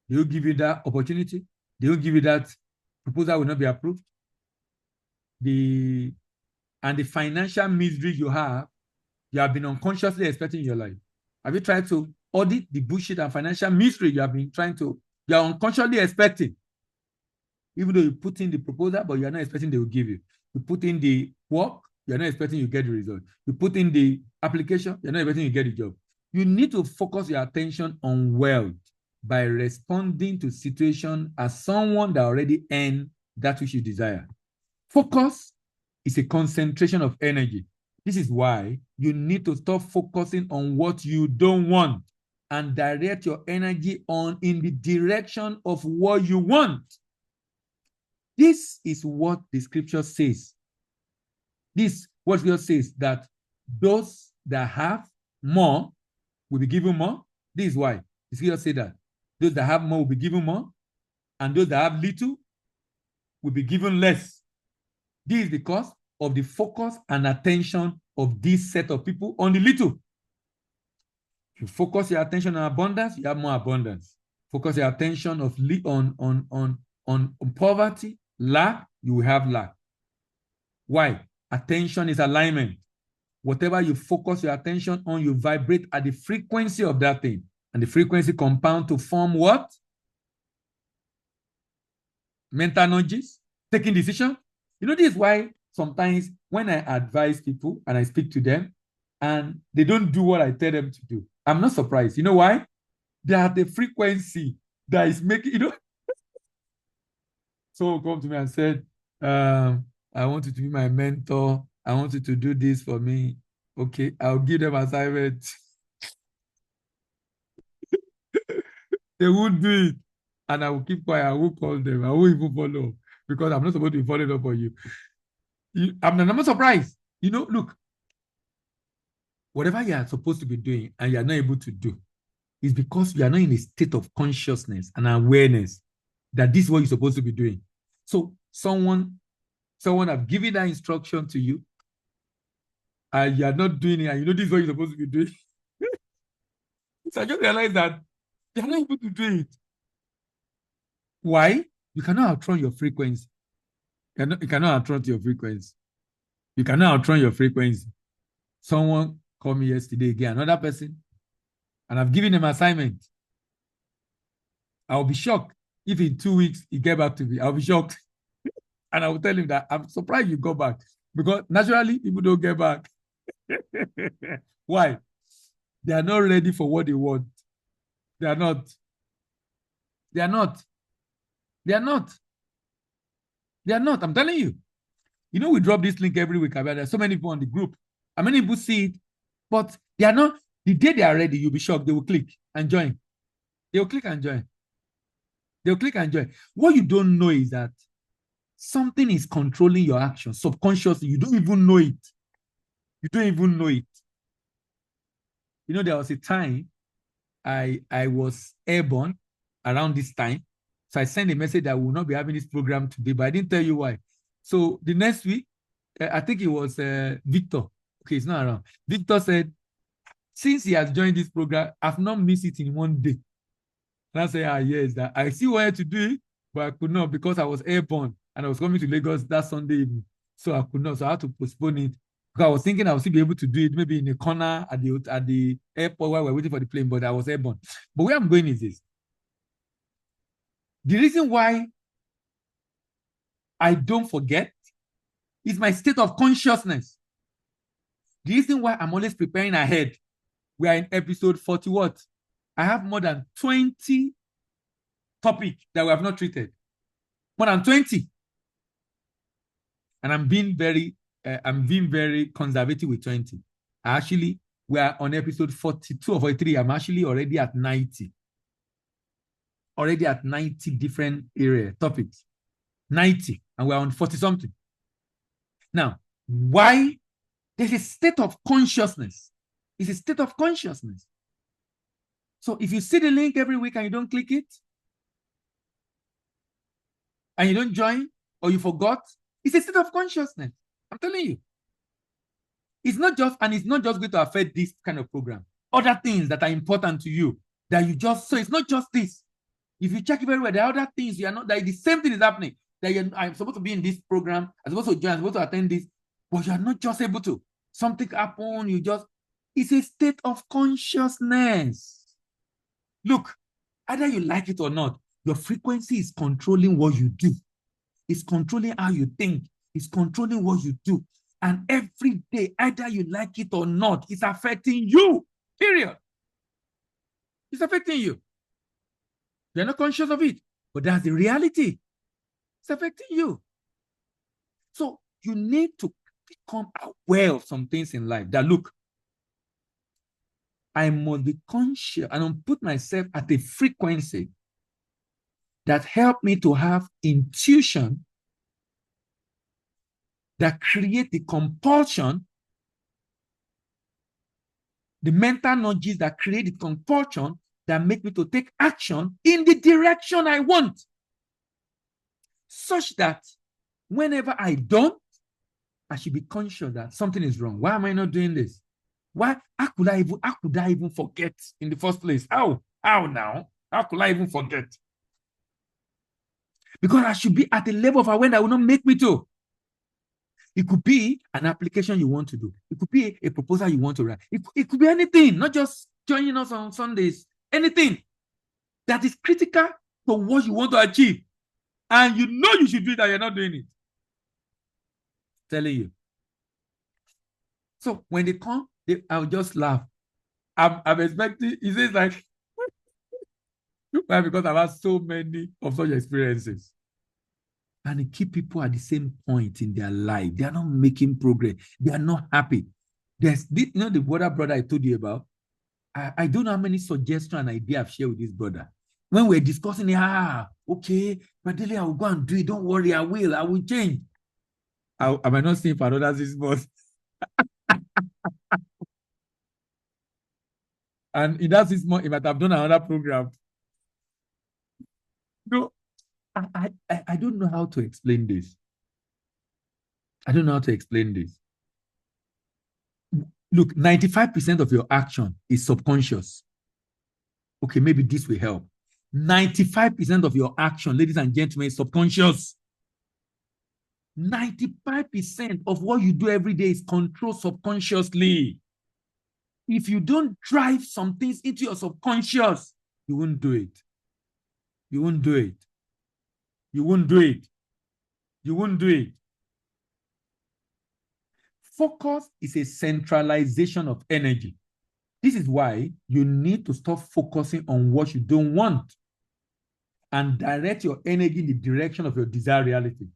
they won't give you that opportunity, they won't give you that proposal will not be approved. The financial misery you have been unconsciously expecting in your life. Have you tried to audit the bullshit and financial misery you are unconsciously expecting? Even though you put in the proposal, but you are not expecting they will give you. You put in the work, you're not expecting you get the result. You put in the application, you're not expecting you get the job. You need to focus your attention on wealth by responding to situation as someone that already earned that which you desire. Focus is a concentration of energy. This is why you need to stop focusing on what you don't want and direct your energy in the direction of what you want. This is what the scripture says. This what scripture says, that those that have more will be given more. This is why the scripture says that those that have more will be given more, and those that have little will be given less. This is because of the focus and attention of this set of people on the little. If you focus your attention on abundance, you have more abundance. Focus your attention on poverty, lack, you will have lack. Why? Attention is alignment. Whatever you focus your attention on, you vibrate at the frequency of that thing. And the frequency compound to form what? Mental nudges, taking decisions. You know, this is why sometimes when I advise people and I speak to them and they don't do what I tell them to do, I'm not surprised. You know why? They are the frequency that is making, someone come to me and said, I want you to be my mentor. I want you to do this for me. Okay, I'll give them assignment. They won't do it. And I will keep quiet. I won't call them. I won't even follow because I'm not supposed to be following up on you. I'm not surprised. Look, whatever you are supposed to be doing and you are not able to do is because you are not in a state of consciousness and awareness that this is what you're supposed to be doing. So someone have given that instruction to you and you are not doing it, and this is what you're supposed to be doing. So I just realized that you're not able to do it. Why? You cannot outrun your frequency. You cannot outrun your frequency. You cannot outrun your frequency. Someone called me yesterday again, another person, and I've given him assignment. I'll be shocked if in 2 weeks he get back to me. I'll be shocked. And I will tell him that I'm surprised you go back because naturally people don't get back. Why? They are not ready for what they want. They are not. They are not. They are not. They are not. I'm telling you. We drop this link every week. There's so many people on the group. How many people see it? But they are not. The day they are ready, you'll be shocked. They will click and join. They will click and join. They will click and join. What you don't know is that something is controlling your action subconsciously. You don't even know it. You don't even know it. There was a time I was airborne around this time. So I sent a message that we will not be having this program today, but I didn't tell you why. So the next week, I think it was Victor. Okay, it's not around. Victor said, since he has joined this program, I've not missed it in one day. And I said, yes, that I still wanted to do it, but I could not because I was airborne and I was coming to Lagos that Sunday evening. So I could not. So I had to postpone it. Because I was thinking I would still be able to do it maybe in a corner at the airport while we're waiting for the plane, but I was airborne. But where I'm going is this. The reason why I don't forget is my state of consciousness. The reason why I'm always preparing ahead. We are in episode 40 what? I have more than 20 topics that we have not treated. More than 20. And I'm being very conservative with 20. We are on episode 42 or 43. I'm actually already at 90. Already at 90 different topics. 90. And we're on 40 something. Now, why? There's a state of consciousness. It's a state of consciousness. So if you see the link every week and you don't click it, and you don't join, or you forgot, it's a state of consciousness. I'm telling you. It's not just going to affect this kind of program. Other things that are important to you that you just, so it's not just this. If you check it very well, there are other things you are not, that the same thing is happening. That I'm supposed to be in this program, I'm supposed to join, I'm supposed to attend this, but you are not just able to. Something happened, it's a state of consciousness. Look, either you like it or not, your frequency is controlling what you do. It's controlling how you think. It's controlling what you do. And every day, either you like it or not, it's affecting you. Period. It's affecting you. You're not conscious of it, but that's the reality. It's affecting you. So you need to become aware of some things in life that, look, I must be conscious and put myself at a frequency that help me to have intuition that create the compulsion, the mental nudges that create the compulsion that make me to take action in the direction I want, such that whenever I don't, I should be conscious that something is wrong. Why am I not doing this? Why? How could I even forget in the first place? How now? How could I even forget? Because I should be at a level of awareness that will not make me to. It could be an application you want to do. It could be a proposal you want to write. It could be anything, not just joining us on Sundays. Anything that is critical to what you want to achieve. And you know you should do it and you're not doing it. Telling you. So when they come, I'll just laugh. I'm expecting, he says like, why? Because I've had so many of such experiences. And it keep people at the same point in their life. They are not making progress. They are not happy. There's this, the brother I told you about. I don't know how many suggestions and ideas I've shared with this brother. When we're discussing, okay, but Dele, I will go and do it. Don't worry, I will change. I might not see him for another 6 months. And in that 6 months, he might have done another program. No, I don't know how to explain this. I don't know how to explain this. Look, 95% of your action is subconscious. Okay, maybe this will help. 95% of your action, ladies and gentlemen, is subconscious. 95% of what you do every day is controlled subconsciously. If you don't drive some things into your subconscious, you won't do it. You won't do it. You won't do it. You won't do it. Focus is a centralization of energy. This is why you need to stop focusing on what you don't want and direct your energy in the direction of your desired reality.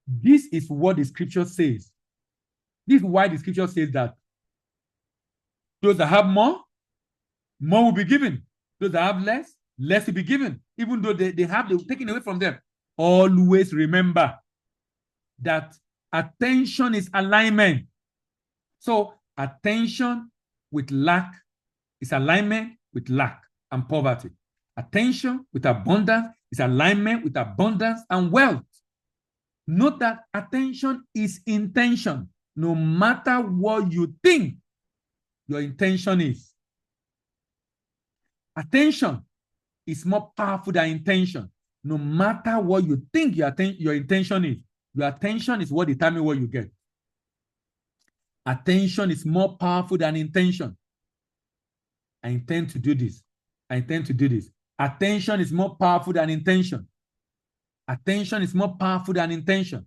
This is what the scripture says. This is why the scripture says that those that have more will be given. Those that have less will be given. Even though they have, they're taken away from them. Always remember that attention is alignment. So attention with lack is alignment with lack and poverty. Attention with abundance is alignment with abundance and wealth. Note that attention is intention. No matter what you think your intention is. Attention is more powerful than intention. No matter what you think your intention is, your attention is what determines what you get. Attention is more powerful than intention. I intend to do this. I intend to do this. Attention is more powerful than intention. Attention is more powerful than intention.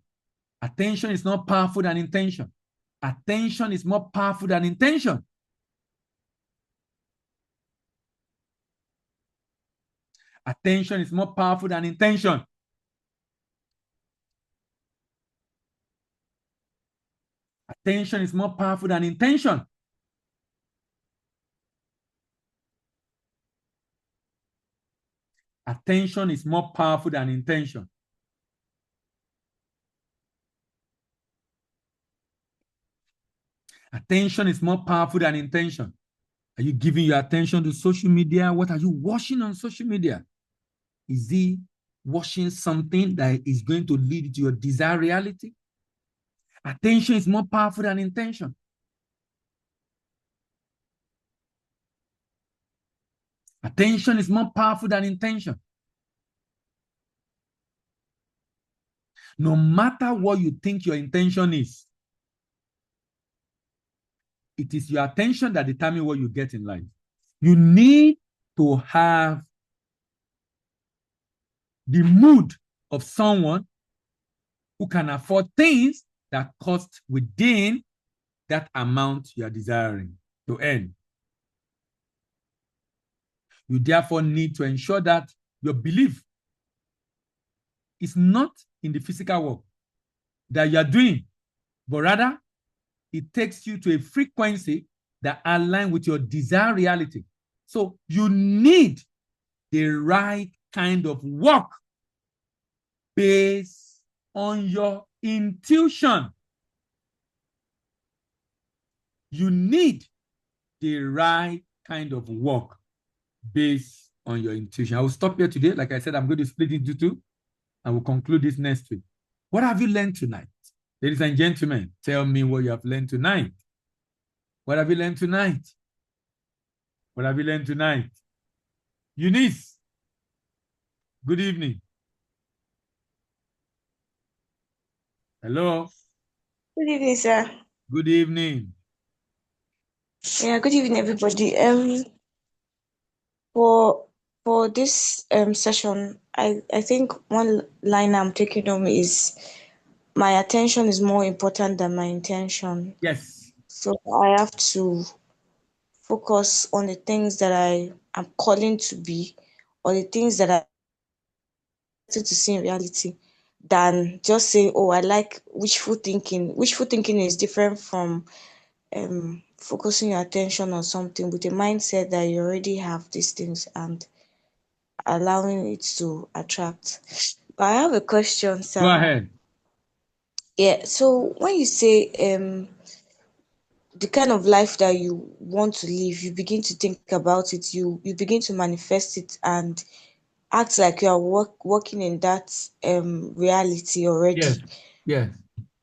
Attention is not powerful than intention. Attention is more powerful than intention. Attention is more powerful than intention. Attention is more powerful than intention. Attention is more powerful than intention. Attention is more powerful than intention. Are you giving your attention to social media? What are you watching on social media? Is he watching something that is going to lead to your desired reality? Attention is more powerful than intention. Attention is more powerful than intention. No matter what you think your intention is, it is your attention that determines what you get in life. You need to have the mood of someone who can afford things that cost within that amount you are desiring to earn. You therefore need to ensure that your belief is not in the physical work that you are doing, but rather it takes you to a frequency that aligns with your desired reality. So you need the right kind of work based on your intuition. You need the right kind of work based on your intuition. I will stop here today. Like I said, I'm going to split it into two and we'll conclude this next week. What have you learned tonight? Ladies and gentlemen, tell me what you have learned tonight. What have you learned tonight? What have you learned tonight? Eunice, good evening. Hello.
Good evening, sir.
Good evening.
Yeah, good evening, everybody. For this session, I think one line I'm taking home is my attention is more important than my intention.
Yes.
So I have to focus on the things that I am calling to be, or the things that I to see in reality, than just saying, oh, I like wishful thinking. Wishful thinking is different from focusing your attention on something with a mindset that you already have these things and allowing it to attract. But I have a question,
Go
sir.
ahead.
Yeah, so when you say the kind of life that you want to live, you begin to think about it, you begin to manifest it and act like you are working in that reality
Yes.
already.
Yes.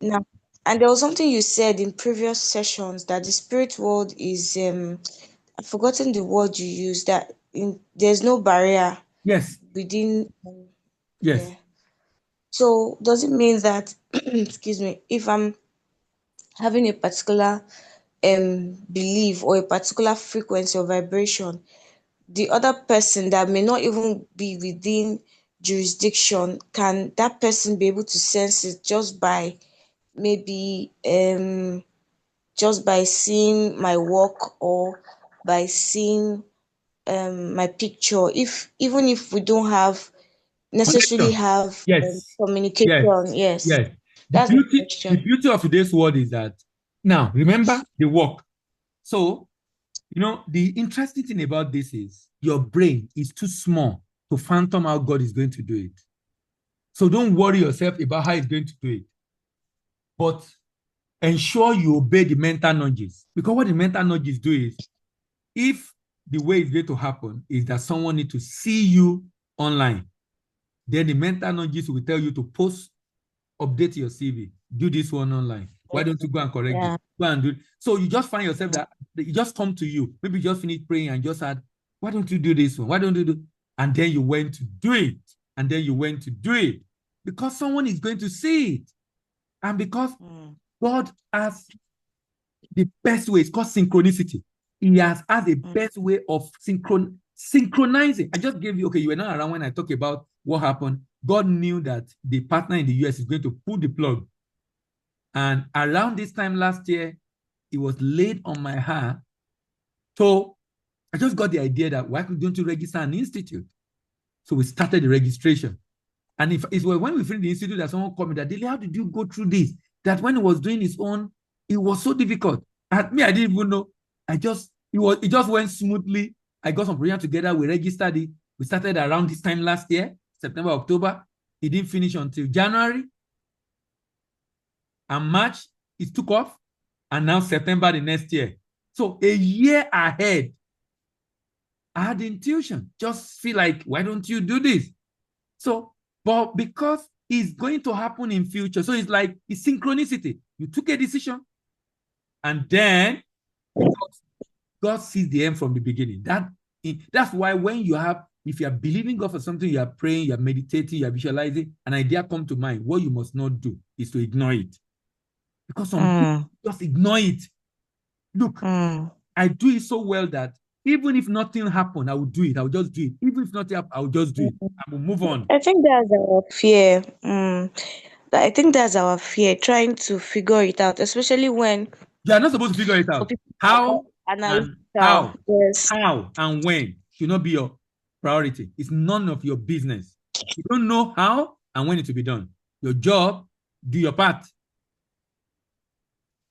Now, and there was something you said in previous sessions that the spirit world is I've forgotten the word you used, that there's no barrier
Yes.
within
Yes.
yeah. So does it mean that excuse me, if I'm having a particular belief or a particular frequency or vibration, the other person that may not even be within jurisdiction, can that person be able to sense it just by maybe just by seeing my work or by seeing my picture, if even if we don't have necessarily
Connection.
have
Yes.
communication?
Yes.
Yes,
Yes. The
that's the
beauty, the
question.
beauty of today's world is that now remember the work. So, the interesting thing about this is your brain is too small to phantom how God is going to do it. So don't worry yourself about how he's going to do it. But ensure you obey the mental nudges. Because what the mental nudges do is, if the way it's going to happen is that someone needs to see you online, then the mental nudges will tell you to post, update your CV, do this one online. Why don't you go and correct this?
Yeah.
Go and do it. So you just find yourself that it just come to you. Maybe you just finished praying and just said, why don't you do this one? Why don't you do? And then you went to do it. And then you went to do it. Because someone is going to see it. And because God has the best way, it's called synchronicity. He has a best way of synchronizing. I just gave you, okay, you were not around when I talked about what happened. God knew that the partner in the US is going to pull the plug. And around this time last year, it was laid on my heart. So I just got the idea that why don't you register an institute? So we started the registration. And if it was when we finished the institute that someone called me that, Dele, how did you go through this? That when he was doing his own, it was so difficult. And me, I didn't even know. It just went smoothly. I got some project together. We registered it. We started around this time last year, September, October. It didn't finish until January. And March, it took off. And now September the next year. So a year ahead, I had the intuition. Just feel like, why don't you do this? So, but because it's going to happen in future, so it's like it's synchronicity. You took a decision, and then God sees the end from the beginning. That's why if you are believing God for something, you are praying, you are meditating, you are visualizing, an idea come to mind. What you must not do is to ignore it, because some people just ignore it. Look, I do it so well that even if nothing happened, I will do it. I will just do it. Even if nothing happened, I will just do it. I will move on.
I think that's our fear. I think that's our fear, trying to figure it out, especially when
You are not supposed to figure it
for
out.
people that are more
How and
analytical. Yes.
how and when should not be your priority. It's none of your business. You don't know how and when it will be done. Your job, do your part.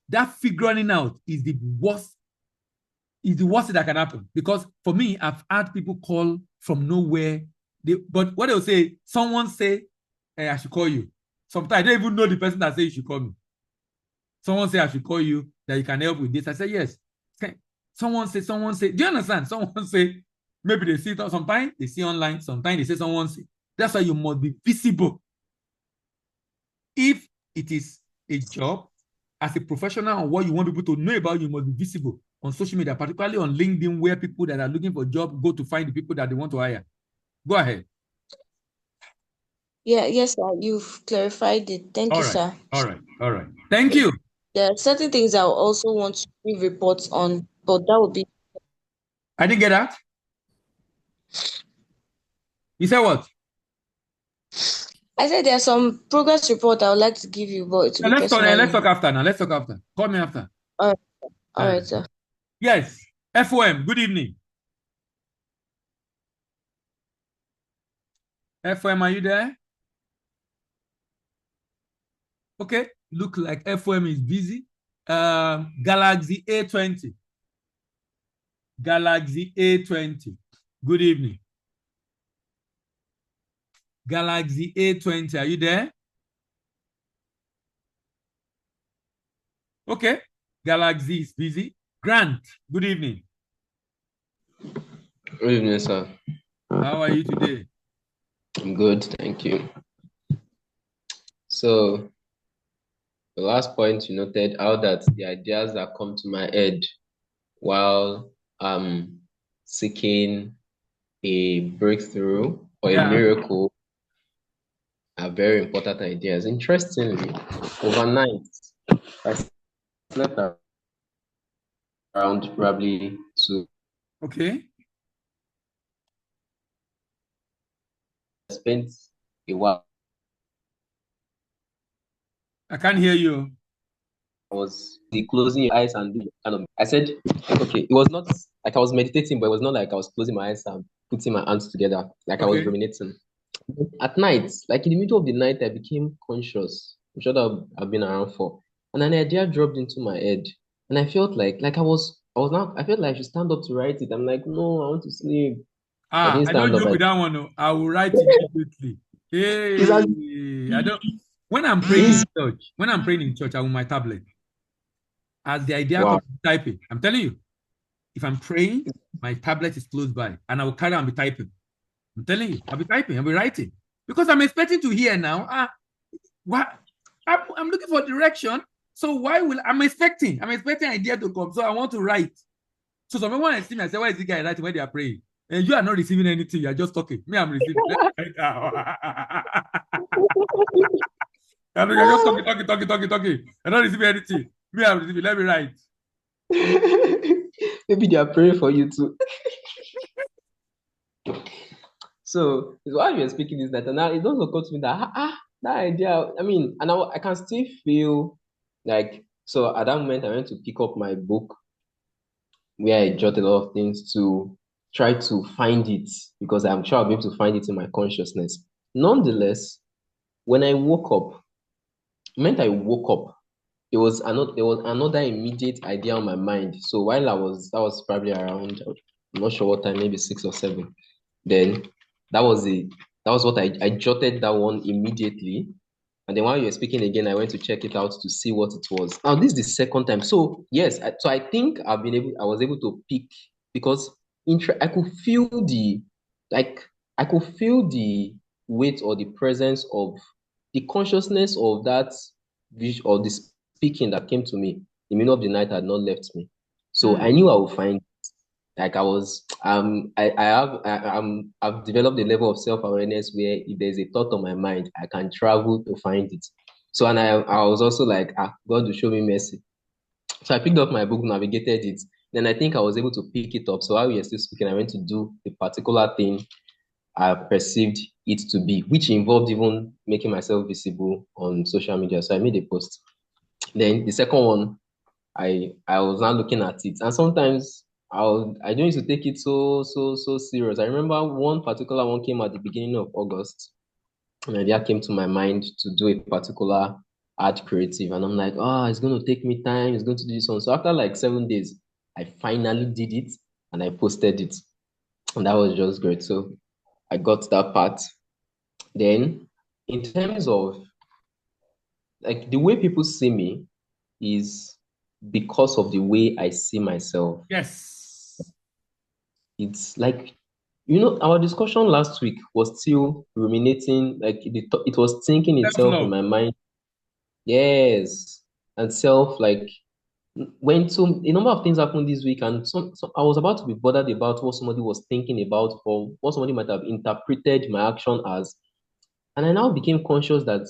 That figuring out is the worst thing that can happen. Because for me, I've had people call from nowhere. But what they'll say, someone say, hey, I should call you. Sometimes I don't even know the person that says you should call me. Someone say I should call you, that you can help with this. I say yes. Someone say, do you understand? Someone say, maybe they see it, sometimes they see online, sometimes they say someone say. That's why you must be visible. If it is a job, as a professional, and what you want people to know about you must be visible on social media, particularly on LinkedIn, where people that are looking for a job go to find the people that they want to hire. Go ahead.
Yeah, yes, sir. You've clarified it. Thank you, sir.
All right. Thank you.
There are certain things I also want to give reports on, but that would be.
I didn't get that. You said what?
I said there are some progress report I would like to give you, but it will be
Let's talk
personally.
after now. Let's talk after. Call me after.
All right, sir.
Yes. FOM, good evening. FOM, are you there? Okay, look like FOM is busy. Galaxy A20. Galaxy A20. Good evening. Galaxy A20, are you there? Okay, Galaxy is busy. Grant, good evening.
Good evening, sir.
How are you today?
I'm good, thank you. So, the last point you noted how that the ideas that come to my head while I'm seeking a breakthrough or a miracle are very important ideas. Interestingly, overnight, I slept around probably 2.
Okay.
I spent a while.
I can't hear you.
I was closing your eyes and kind of. I said, okay, it was not like I was meditating, but it was not like I was closing my eyes and putting my hands together, like I was ruminating. At night, like in the middle of the night, I became conscious. I'm sure that I've been around for, and an idea dropped into my head, and I felt like I felt like I should stand up to write it. I'm like, no, I want to sleep. I didn't
I don't
stand up.
joke with that one. No. I will write immediately. Hey, I don't. When I'm praying in church, I'm on my tablet. As the idea
Wow.
comes, typing. I'm telling you, if I'm praying, my tablet is close by, and I will carry on be typing. I'm telling you, I'll be typing, I'll be writing, because I'm expecting to hear now. What? I'm looking for direction. So I'm expecting idea to come. So I want to write. So some people when I see me, I say, why is this guy writing when they are praying? And you are not receiving anything, you are just talking. Me, I'm receiving. You're just talking. I'm not receiving anything. Me, I'm receiving. Let me write.
Maybe they are praying for you too. So while you were speaking this night, and now it doesn't occur to me that that idea. I mean, and I can still feel like so at that moment I went to pick up my book where I jotted a lot of things to try to find it because I'm sure I'll be able to find it in my consciousness. Nonetheless, when I woke up, the moment I woke up, there was another immediate idea on my mind. So while that was probably around, I'm not sure what time, maybe 6 or 7. Then that was what I jotted that one immediately. And then while you were speaking again, I went to check it out to see what it was. Now this is the second time. So yes, so I think I was able to pick because I could feel I could feel the weight or the presence of the consciousness of that vision or the speaking that came to me in the middle of the night had not left me. So I knew I would find like I was I've developed a level of self-awareness where if there's a thought on my mind, I can travel to find it. So and I was also like, God will show me mercy. So I picked up my book, navigated it. Then I think I was able to pick it up. So while we were still speaking, I went to do the particular thing I perceived it to be, which involved even making myself visible on social media. So I made a post. Then the second one, I was now looking at it, and sometimes I don't used to take it so serious. I remember one particular one came at the beginning of August, and an idea came to my mind to do a particular art creative, and I'm like, it's going to take me time. It's going to do this one. So after like 7 days, I finally did it, and I posted it, and that was just great. So I got that part. Then, in terms of like the way people see me is because of the way I see myself.
Yes.
It's like, our discussion last week was still ruminating, like it was thinking itself in my mind. Yes. And self, like, when a number of things happened this week, and I was about to be bothered about what somebody was thinking about or what somebody might have interpreted my action as. And I now became conscious that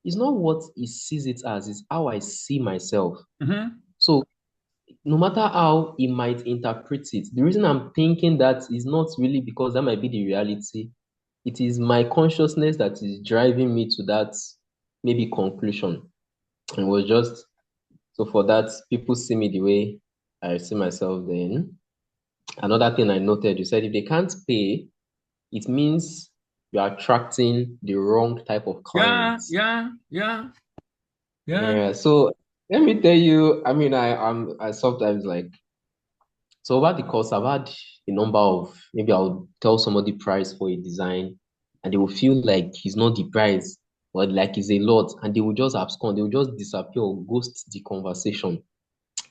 it's not what he sees it as, it's how I see myself. So no matter how he might interpret it, the reason I'm thinking that is not really because that might be the reality. It is my consciousness that is driving me to that maybe conclusion. And it was just so for that, people see me the way I see myself then. Another thing I noted, you said if they can't pay, it means you are attracting the wrong type of clients. Yeah. So let me tell you, I mean, I sometimes like, so over the course, I've had a number of, maybe I'll tell somebody price for a design and they will feel like he's not the price, but like it's a lot, and they will just abscond, they will just disappear or ghost the conversation.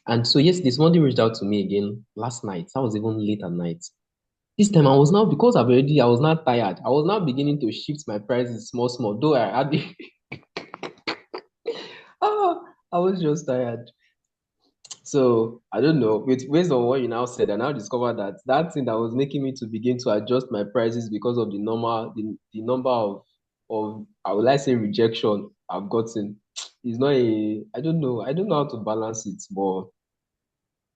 And so yesterday, somebody reached out to me again last night. That was even late at night. This time I was now, because I was not tired. I was now beginning to shift my prices small, small. Though I had the ah, I was just tired. So I don't know. Based on what you now said, I now discovered that that thing that was making me to begin to adjust my prices because of the number of I would like say rejection I've gotten is not a I don't know how to balance it, but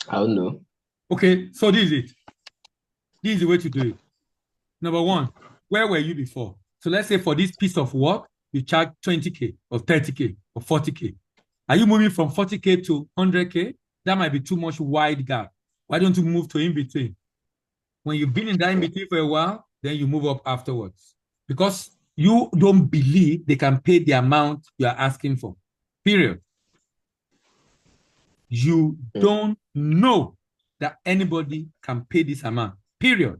I don't know.
Okay, so this is it. This is the way to do it. Number one, where were you before? So let's say for this piece of work, you charge 20K or 30K or 40K. Are you moving from 40K to 100K? That might be too much wide gap. Why don't you move to in between? When you've been in that in between for a while, then you move up afterwards. Because you don't believe they can pay the amount you are asking for. Period. You don't know that anybody can pay this amount. Period.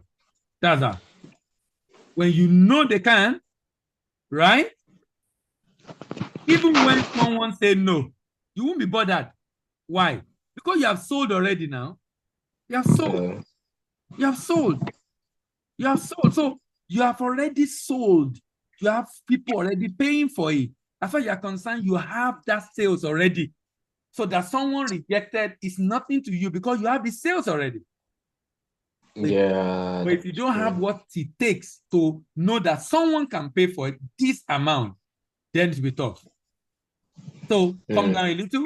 That's that. When you know they can, right? Even when someone say no, you won't be bothered. Why? Because you have sold already now. You have sold. You have sold. You have sold. So you have already sold. You have people already paying for it. As far as you're concerned, you have that sales already. So that someone rejected is nothing to you because you have the sales already.
Yeah.
But if you don't have what it takes to know that someone can pay for it, this amount, then it will be tough. So come down a little,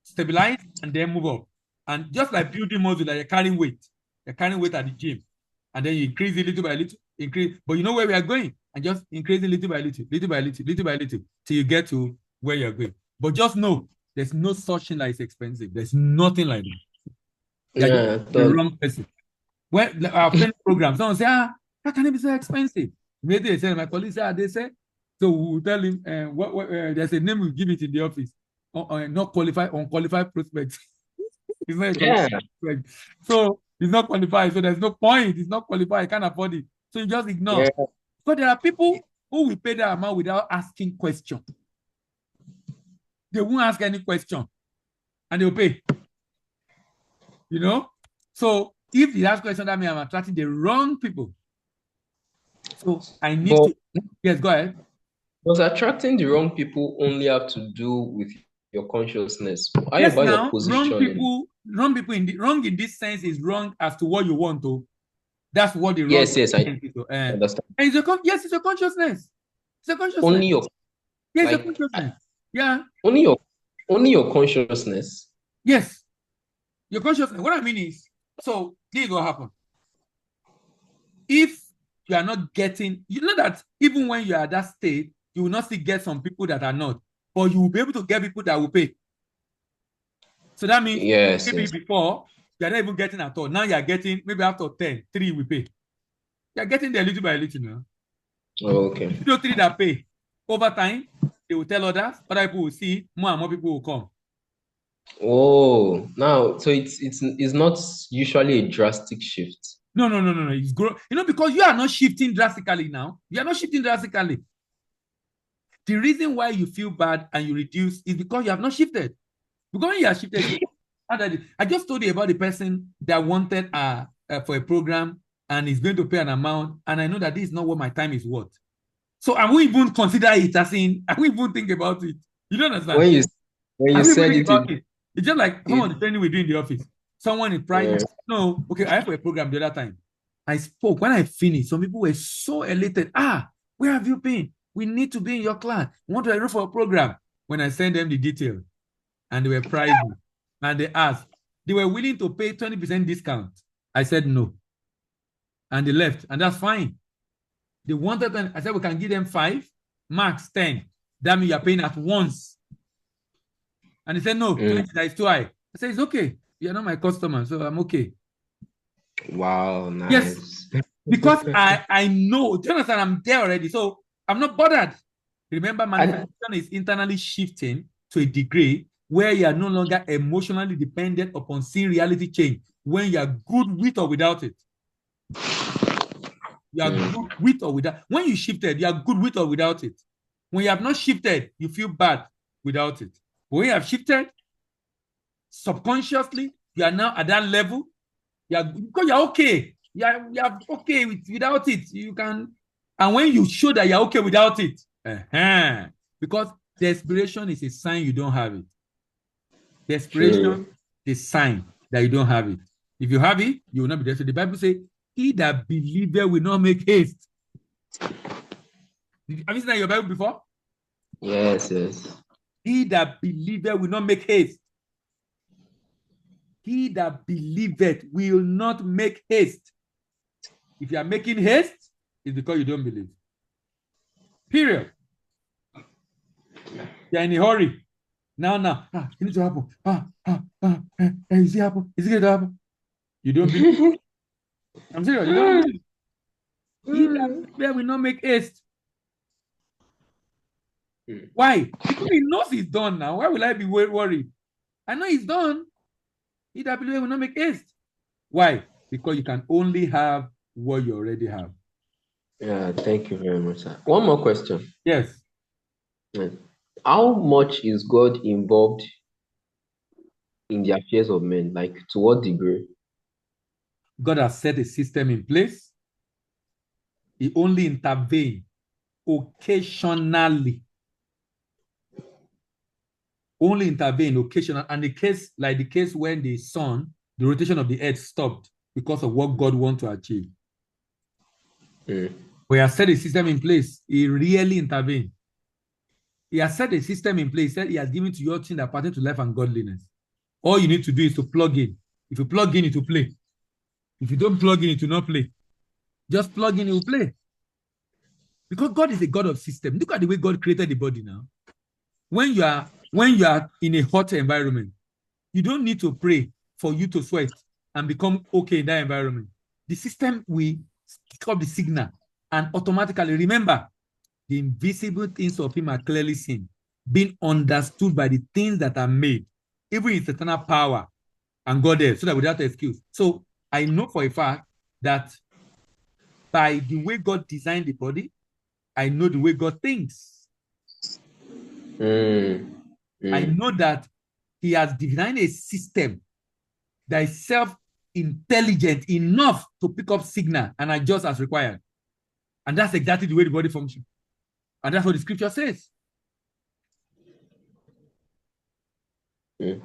stabilize, and then move up. And just like building muscle, like you're carrying weight at the gym, and then you increase it little by little, but you know where we are going, and just increase it little by little, till you get to where you're going. But just know there's no such thing like it's expensive. There's nothing like that. You're the wrong person. When our friend program, someone say, how can it be so expensive? Maybe they say, my colleagues say, they say, so we'll tell him, there's a name we give it in the office, not qualified, unqualified prospect. It's not prospect. So it's not qualified, so there's no point. It's not qualified, can't afford it. So you just ignore. Yeah. So there are people who will pay that amount without asking question. They won't ask any question, and they'll pay. You know? So if the last question, that means I'm attracting the wrong people. So I need to. Yes, go ahead.
Does attracting the wrong people only have to do with your consciousness?
Yes, now wrong people in this sense is wrong as to what you want to. That's what the wrong.
Yes, I understand.
And it's your consciousness. It's a consciousness.
Only your.
Yes, like, it's a consciousness. Yeah.
Only your consciousness.
Yes, your consciousness. What I mean is, so this is what happens. If you are not getting, you know that even when you are at that state, you will not still get some people that are not, but you will be able to get people that will pay. So that means maybe before you are not even getting at all. Now you are getting, maybe after 10, 3 will pay. You are getting there little by little now.
Oh, okay.
You know, 3 that pay. Over time, they will tell others, other people will see, more and more people will come.
Oh, now, so it's not usually a drastic shift.
No. It's grow. You know, because you are not shifting drastically now. You are not shifting drastically. The reason why you feel bad and you reduce is because you have not shifted. Because when you are shifted, I just told you about the person that wanted for a program and is going to pay an amount, and I know that this is not what my time is worth. So I won't even consider it as in, I won't even think about it. You don't understand?
When you said it,
it's just like some of the training we do in the office. Someone in private, no, okay, I have for a program the other time. I spoke. When I finished, some people were so elated. Where have you been? We need to be in your class. We want to enroll for a program. When I sent them the details, and they were pricing, and they asked, they were willing to pay 20% discount. I said no. And they left, and that's fine. They wanted, I said, we can give them 5, max 10. That means you're paying at once. And he said, no, 20, that is too high. I said, it's okay. You're not my customer, so I'm okay.
Wow,
Yes,
nice.
because I know. Do you understand? I'm there already, so I'm not bothered. Remember,
And
manifestation is internally shifting to a degree where you are no longer emotionally dependent upon seeing reality change when you are good with or without it. You are
mm,
good with or without. When you shifted, you are good with or without it. When you have not shifted, you feel bad without it. But when you have shifted subconsciously, you are now at that level. Because you're okay. You're okay without it. You can, and when you show that you're okay without it, because desperation is a sign you don't have it. Desperation
true.
is a sign that you don't have it. If you have it, you will not be desperate. The Bible says, "He that believeth will not make haste." Have you seen that in your Bible before?
Yes, yes.
He that believeth will not make haste. He that believeth will not make haste. If you are making haste, it's because you don't believe. Period. You're in a hurry. Now, it needs to happen. Is it happen? Is it going to happen? You don't believe. I'm serious. You don't believe. He that believeth will not make haste.
Mm.
Why? Because he knows it's done now. Why will I be worried? I know it's done. He that believeth will not make haste. Why? Because you can only have what you already have.
Yeah, thank you very much, sir. One more question.
Yes.
Mm. How much is God involved in the affairs of men? Like, to what degree?
God has set a system in place. He only intervenes occasionally. Only intervene occasionally. And the case, like the case when the sun, the rotation of the earth stopped because of what God wants to achieve.
Mm.
We have set a system in place. He really intervened. He has set a system in place. He has given to your thing that pertain to life and godliness. All you need to do is to plug in. If you plug in, it will play. If you don't plug in, it will not play. Just plug in, it will play. Because God is a God of system. Look at the way God created the body now. When you are in a hot environment, you don't need to pray for you to sweat and become okay in that environment. The system will pick up the signal and automatically remember the invisible things of him are clearly seen, being understood by the things that are made, even his eternal power and God there, so that without excuse. So I know for a fact that by the way God designed the body, I know the way God thinks.
Mm.
I
Mm.
know that he has designed a system that is self-intelligent enough to pick up signal and adjust as required. And that's exactly the way the body functions. And that's what the scripture says.
Mm.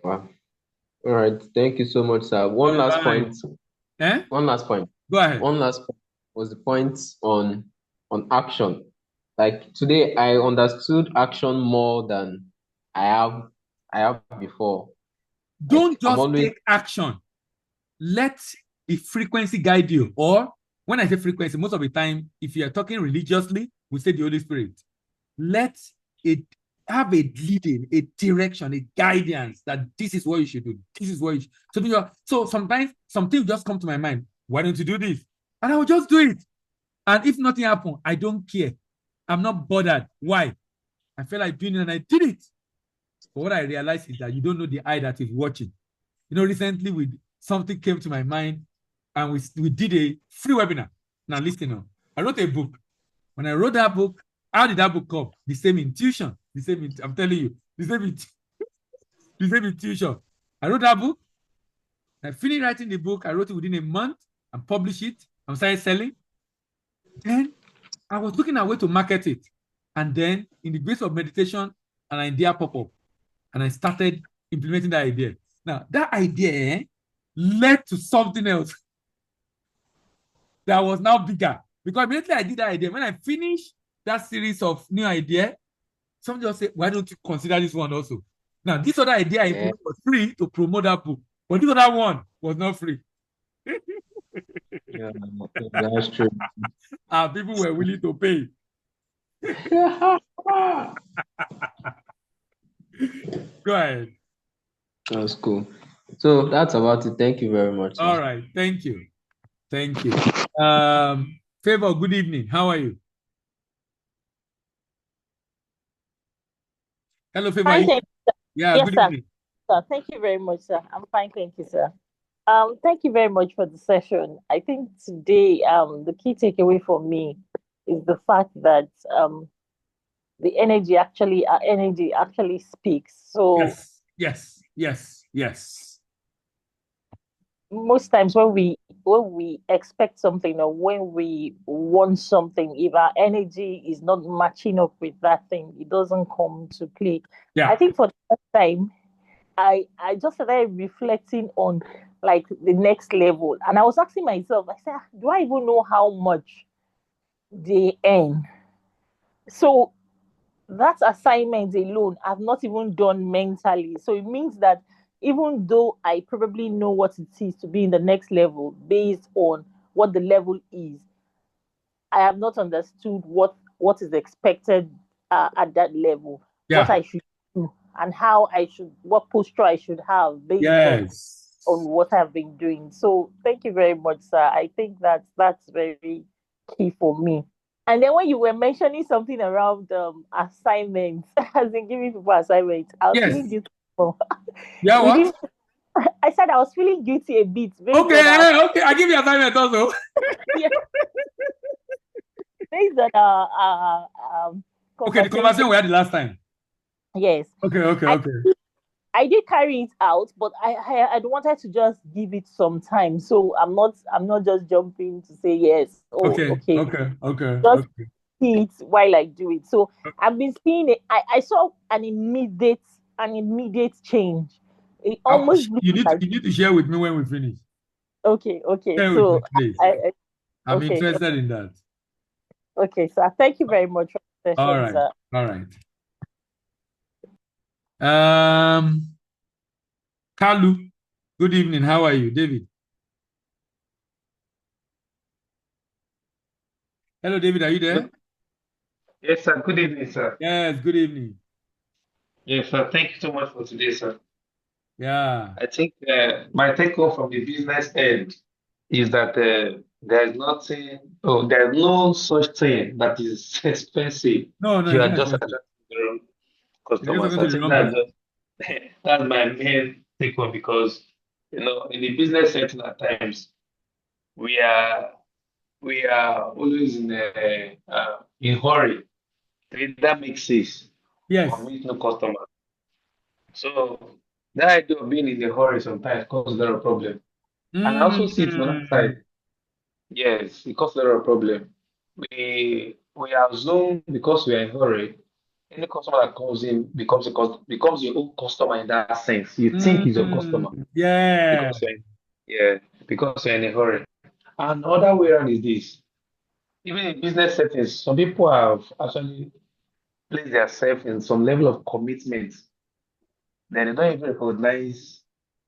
Wow. All right. Thank you so much, sir. One
All
last
right.
point.
Eh?
One last point.
Go ahead.
One last point was the point on action. Like today, I understood action more than I have I have before. Like
Don't
I'm
just
always
take action. Let the frequency guide you. Or when I say frequency, most of the time, if you are talking religiously, we say the Holy Spirit. Let it have a leading, a direction, a guidance that this is what you should do. This is what you should. So sometimes something will just come to my mind. Why don't you do this? And I will just do it. And if nothing happens, I don't care. I'm not bothered. Why? I feel like doing it and I did it. But what I realized is that you don't know the eye that is watching. Recently something came to my mind and we did a free webinar. Now listen now. I wrote a book. When I wrote that book, how did that book come? The same intuition. I'm telling you, the same intuition. I wrote that book. I finished writing the book. I wrote it within a month and published it. I started selling. Then I was looking at a way to market it. And then in the grace of meditation, an idea popped up. And I started implementing that idea. Now, that idea led to something else that was now bigger. Because immediately I did that idea, when I finished that series of new idea, somebody just said, why don't you consider this one also? Now, this other idea I
yeah,
implemented was free to promote that book, but this other one was not free.
yeah, that's true.
And people were willing to pay. Go ahead.
That's cool. So that's about it. Thank you very much, sir.
All right. Thank you. Thank you. Favor, good evening. How are you? Hello, Favor.
Fine, thank you.
Yeah,
Yes,
good
sir.
evening.
Sir. Thank you very much, sir. I'm fine, thank you, sir. Thank you very much for the session. I think today, the key takeaway for me is the fact that the our energy actually speaks. So
Yes.
most times when we expect something or when we want something, if our energy is not matching up with that thing, it doesn't come to play.
Yeah.
I think for the first time, I just started reflecting on like the next level, and I was asking myself, I said, do I even know how much they earn? So that assignment alone, I've not even done mentally. So it means that even though I probably know what it is to be in the next level based on what the level is, I have not understood what is expected at that level, what
Yeah.
I should do, and what posture I should have based
Yes.
on what I've been doing. So thank you very much, sir. I think that's very key for me. And then when you were mentioning something around assignments, as in giving people assignments, I was
Yes.
feeling guilty. For,
Yeah, what?
within- I said I was feeling guilty a bit. Based
Okay, okay. I give you assignment also.
yeah, based on
Okay, the conversation we had the last time.
Yes.
Okay.
I did carry it out, but I wanted to just give it some time. So I'm not just jumping to say yes. Oh,
Okay.
Just see it while I do it. So I've been seeing it. I saw an immediate change. It almost
You need
like
to share with me when we finish.
okay.
Share
So
with me, please. I'm interested in that.
Okay, so thank you very much for the session,
All right.
sir.
All right. Kalu, good evening. How are you, David? Hello, David. Are you there?
Yes, sir. Good evening, sir.
Yes, good evening.
Yes, sir. Thank you so much for today, sir.
Yeah.
I think my take home from the business end is that there's no such thing that is expensive.
No,
You
it's
are
not
just
expensive.
attracting the wrong
You're just
customers.
talking
I
to the
think
wrong
that's
person.
just that's my main take home because in the business setting at times we are always in hurry to either make sales
Yes.
or meet no customer. So that idea of being in a hurry sometimes causes a lot of problem. And I also see it on that side. Yes, it causes a lot of problem. We assume because we are in a hurry, any customer that comes in becomes your own customer in that sense. You think he's your customer
Yeah.
because because you're in a hurry. And other way around is this. Even in business settings, some people have actually placed themselves in some level of commitment. Then they don't even recognize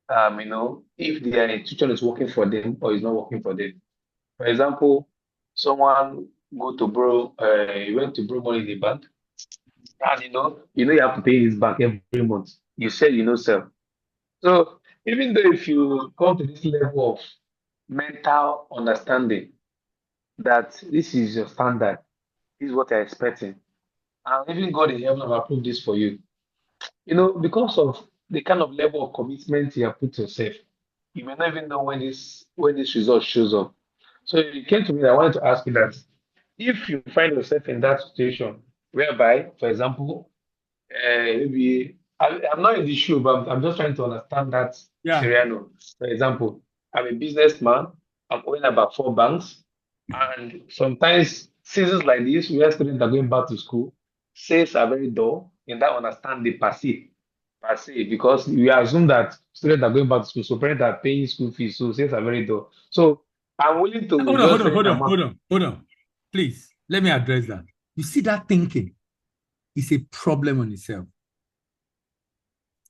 if their institution is working for them or is not working for them. For example, someone went to borrow money in the bank, and you have to pay his back every month. You said sir. So even though if you come to this level of mental understanding that this is your standard, this is what you're expecting, and even God in heaven have approved this for you, because of the kind of level of commitment you have put yourself, you may not even know when this result shows up. So it came to me that I wanted to ask you that if you find yourself in that situation whereby, for example, maybe I'm not in the shoe, but I'm just trying to understand that
Yeah.
scenario. For example, I'm a businessman, I'm owning about 4 banks, and sometimes seasons like this, where students are going back to school, sales are very dull in that understanding per se, because we assume that students are going back to school, so parents are paying school fees, so sales are very dull. So I'm willing to just say
Hold on. Please, let me address that. You see that thinking is a problem on itself.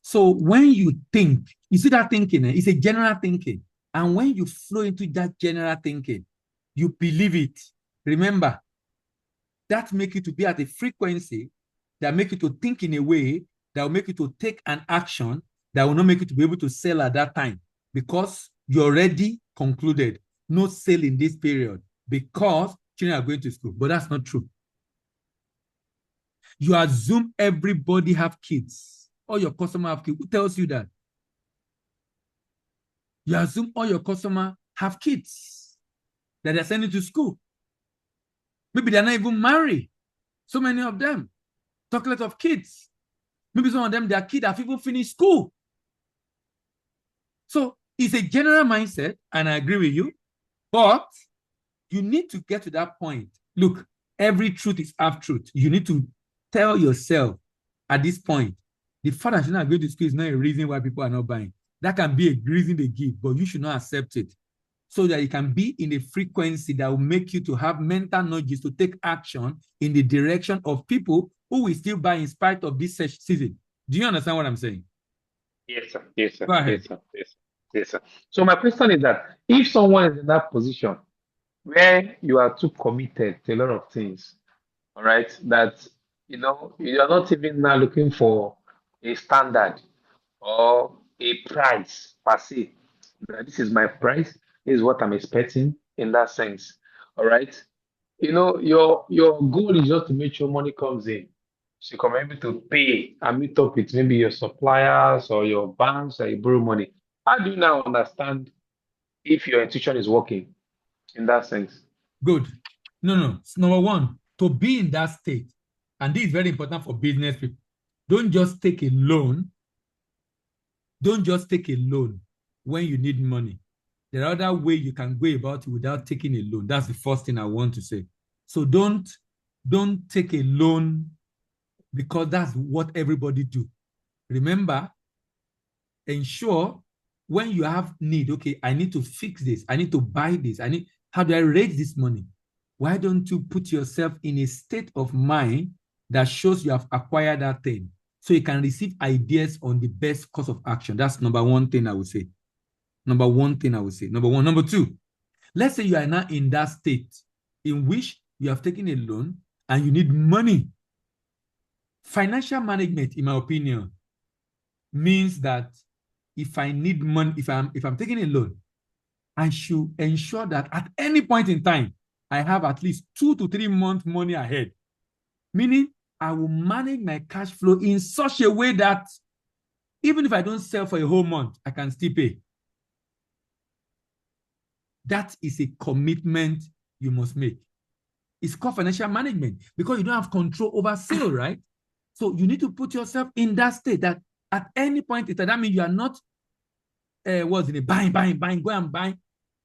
So when you think, you see that thinking, it's a general thinking. And when you flow into that general thinking, you believe it. Remember, that make you to be at a frequency that make you to think in a way that will make you to take an action that will not make you to be able to sell at that time because you already concluded no sale in this period because children are going to school. But that's not true. You assume everybody have kids. All your customers have kids. Who tells you that? You assume all your customers have kids that they're sending to school. Maybe they're not even married. So many of them. Talk a lot of kids. Maybe some of them, their kids have even finished school. So it's a general mindset, and I agree with you, but you need to get to that point. Look, every truth is half truth. You need to tell yourself at this point, the fact that you're not going to school is not a reason why people are not buying. That can be a reason they give, but you should not accept it. So that it can be in a frequency that will make you to have mental nudges to take action in the direction of people who will still buy in spite of this season. Do you understand what I'm saying?
Yes, sir. Yes, sir.
Go ahead.
Yes, sir. Yes, sir. Yes, sir. So my question is that if someone is in that position where you are too committed to a lot of things, all right, that you are not even now looking for a standard or a price per se. That this is my price, this is what I'm expecting in that sense. All right. Your goal is just to make sure money comes in. So you can be able to pay and meet up with maybe your suppliers or your banks or you borrow money. How do you now understand if your institution is working in that sense?
Good. No. Number one, to be in that state, and this is very important for business people, don't just take a loan. Don't just take a loan when you need money. There are other ways you can go about it without taking a loan. That's the first thing I want to say. So don't take a loan because that's what everybody do. Remember, ensure when you have need, okay, I need to fix this. I need to buy this. How do I raise this money? Why don't you put yourself in a state of mind that shows you have acquired that thing so you can receive ideas on the best course of action? That's number one thing I would say. Number one. Number two, let's say you are now in that state in which you have taken a loan and you need money. Financial management, in my opinion, means that if I need money, if I'm taking a loan, I should ensure that at any point in time, I have at least 2 to 3 months money ahead. Meaning, I will manage my cash flow in such a way that even if I don't sell for a whole month, I can still pay. That is a commitment you must make. It's called financial management because you don't have control over sale, right? So you need to put yourself in that state that at any point in time, that means you are not buying, go and buy.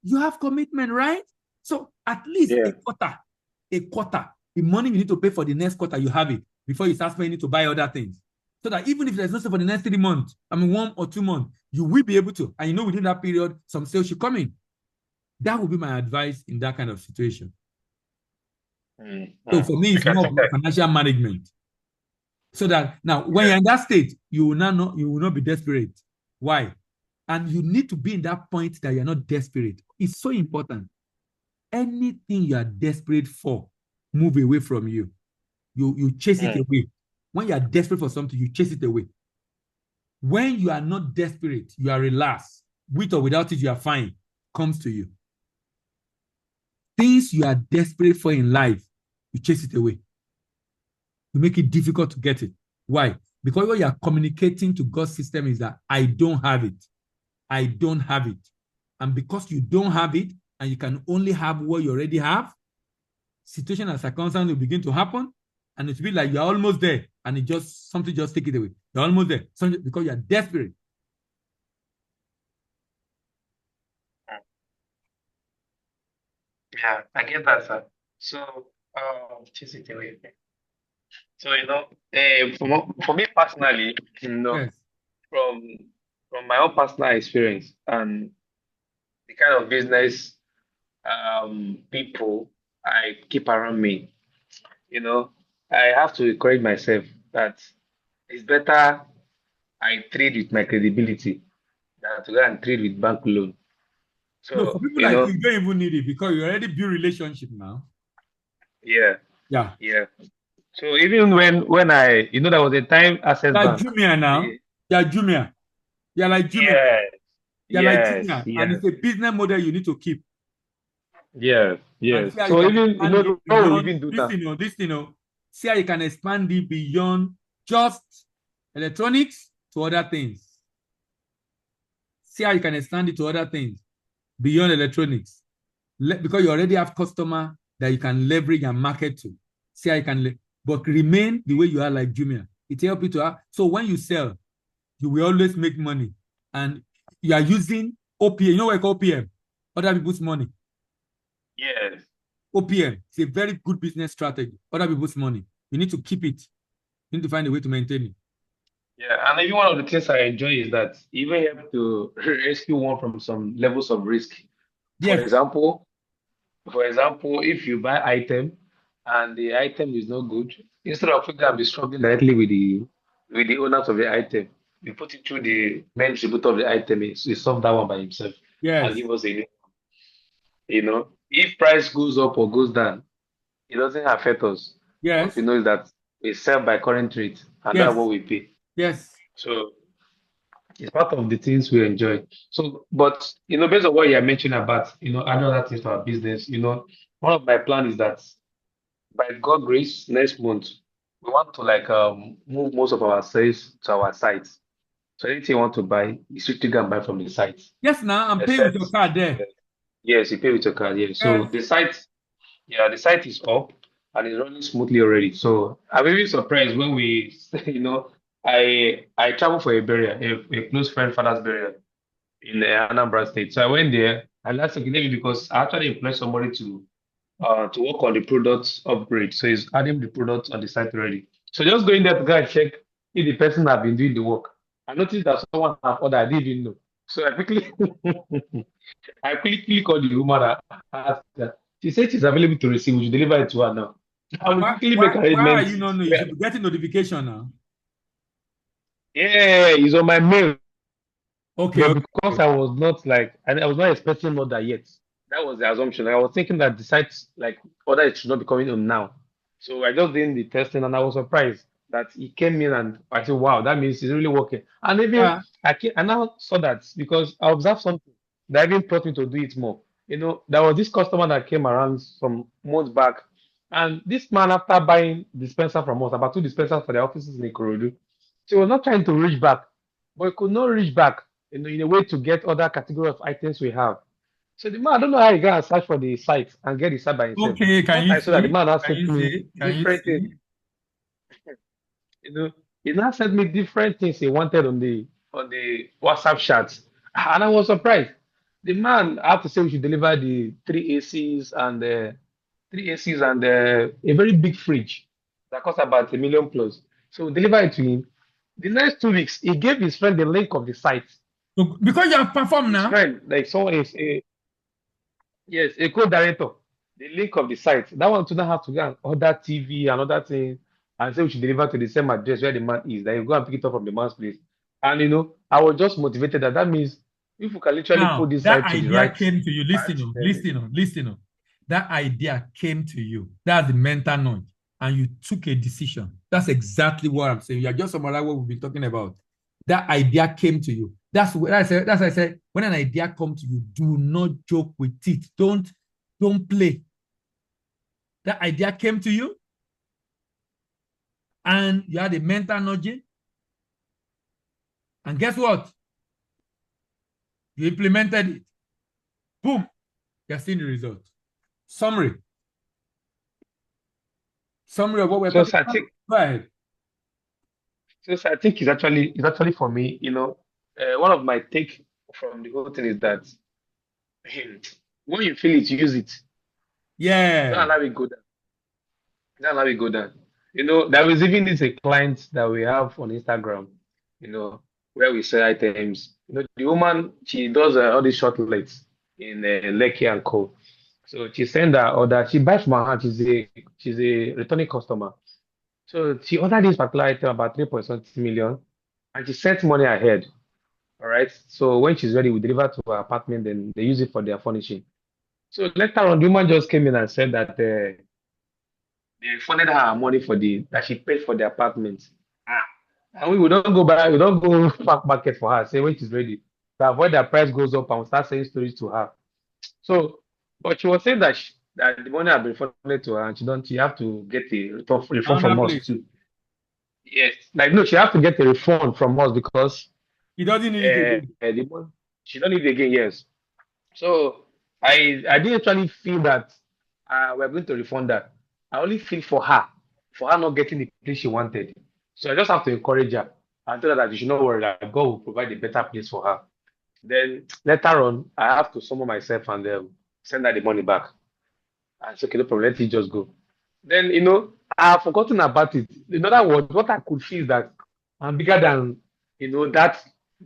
You have commitment, right? So at least a quarter, the money you need to pay for the next quarter, you have it before you start spending to buy other things. So that even if there's no sale for the next 3 months, 1 or 2 months, you will be able to. And within that period, some sales should come in. That would be my advice in that kind of situation. So for me, it's more about financial management. So that now, when you're in that state, you will not be desperate. Why? And you need to be in that point that you're not desperate. It's so important. Anything you are desperate for, move away from you. You chase it away. When you are desperate for something, you chase it away. When you are not desperate, you are relaxed. With or without it, you are fine. Comes to you. Things you are desperate for in life, you chase it away. You make it difficult to get it. Why? Because what you are communicating to God's system is that I don't have it. I don't have it. And because you don't have it, and you can only have what you already have, situation and circumstance will begin to happen, and it will be like you're almost there, and something just take it away. You're almost there, because you're desperate.
Yeah, I get that, sir. So, chase it away. So, for me personally,
Yes.
from my own personal experience and the kind of business people I keep around me, I have to encourage myself that it's better I trade with my credibility than to go and trade with bank loan.
No,
So,
for people like you don't even need it because you already build relationship now.
yeah.
Yeah.
So even when I, there was a time Access
You're
Bank.
Jumia now. You're Jumia. You're like Jumia.
Yes,
You're like
yes,
Jumia, and
yes,
it's a business model you need to keep.
yes,
And
yes.
see how you
So
can
even,
expand it
what we
beyond
even do
this,
now.
see how you can expand it beyond just electronics to other things. See how you can expand it to other things beyond electronics. Because you already have customer that you can leverage and market to. See how you can, but remain the way you are like Jumia. It helps you to have, so when you sell, you will always make money. And you are using OPM. You know what I call OPM? Other people's money.
Yes.
OPM is a very good business strategy. Other people's money. You need to keep it. You need to find a way to maintain it.
Yeah, and maybe one of the things I enjoy is that even help to rescue one from some levels of risk. For
Yes,
example, if you buy item and the item is not good, instead of you can be struggling directly with the owners of the item, you put it through the main distributor of the item. He solve that one by himself and
yes,
give us a new. If price goes up or goes down, it doesn't affect us. What we
yes,
know is that we sell by current rate, and that's what
yes,
we pay.
yes.
So it's part of the things we enjoy. So, but based on what you are mentioning about, adding other things to our business, one of my plan is that by God grace, next month we want to like move most of our sales to our site. So anything you want to buy, you strictly go and buy from the site.
Yes, now I'm paying with your
Except,
card there.
yes, you pay with your card. Yes. So
Yes.
the site is up and it's running smoothly already. So I'm really surprised when we, I traveled for a burial, a close friend father's burial in Anambra State. So I went there and that's okay maybe because I actually employed somebody to work on the product upgrade. So he's adding the product on the site already. So just going there to go and check if the person have been doing the work. I noticed that someone have ordered I didn't even know. So I quickly called the woman and asked her. She said she's available to receive. We should deliver it to her now. I will
Why,
quickly make
why, why are you
arrangements.
not know? You
Yeah,
should be getting notification now.
yeah, it's on my mail.
Okay,
But
okay,
because
okay.
I was not like, and I was not expecting order yet. That was the assumption. I was thinking that the site, like, order it should not be coming on now. So I just did the testing and I was surprised that he came in and I said, wow, that means it's really working. And even
Yeah.
I now saw that because I observed something that even brought me to do it more. There was this customer that came around some months back, and this man, after buying dispenser from us, about two dispensers for the offices in Ikorodu, he was not trying to reach back, but he could not reach back in a way to get other category of items we have. So the man, I don't know how he got and search for the site and get the site by himself.
Okay, can
What
you
I saw that the
see?
man now
Can
sent
you
me
see? Can you
different things.
see?
You know, he now sent me different things he wanted on the WhatsApp chat, and I was surprised. The man, I have to say, we should deliver the three ACs and a very big fridge that cost about 1 million plus. So we deliver it to him. The next 2 weeks, he gave his friend the link of the site.
So, because you have performed
His
now.
friend, like someone is yes, a co-director, the link of the site. That one to not have to go and order TV and other things and say we should deliver to the same address where the man is. Then you go and pick it up from the man's place. And I was just motivated that means if we can literally put
Now,
this
that
site to the
idea
right
came to you.
part, then
Listen on. That idea came to you. That's the mental nudge. And you took a decision. That's exactly what I'm saying. You are just summarizing what we've been talking about. That idea came to you. That's what I said. That's why I said, when an idea comes to you, do not joke with it. Don't play. That idea came to you, and you had a mental nudging. And guess what? You implemented it. Boom. You're seeing the result. Summary. Summary of what we're
so
talking
so I
about.
think
Go ahead.
so I think it's actually for me, one of my take from the whole thing is that when you feel it, use it. Don't
Yeah.
allow it go down. Don't allow it go down. There was even this a client that we have on Instagram, you know, where we sell items. The woman, she does all these short legs in Lekki and Co. So she send her order. She buys from her hand. She's a returning customer. So she ordered this particular item about 3.6 million, and she sent money ahead. All right. So when she's ready, we deliver to her apartment. Then they use it for their furnishing. So later on, the woman just came in and said that they funded her money that she paid for the apartment. Ah. And we don't go back, we don't go back market for her, say when she's ready. To avoid that price goes up and we start saying stories to her. So, but she was saying that that the money had been refunded to her and she have to get a refund
Another
from us
place.
too. Yes. Like no, she have to get a refund from us because
He doesn't need it again.
the money she don't need it again, yes. So I didn't actually feel that we're going to refund that. I only feel for her not getting the place she wanted. So I just have to encourage her and tell her that you should not worry that God will provide a better place for her. Then later on, I have to summon myself and send her the money back. And it's okay, no problem, let it just go. Then I have forgotten about it. In other words, what I could feel is that I'm bigger than that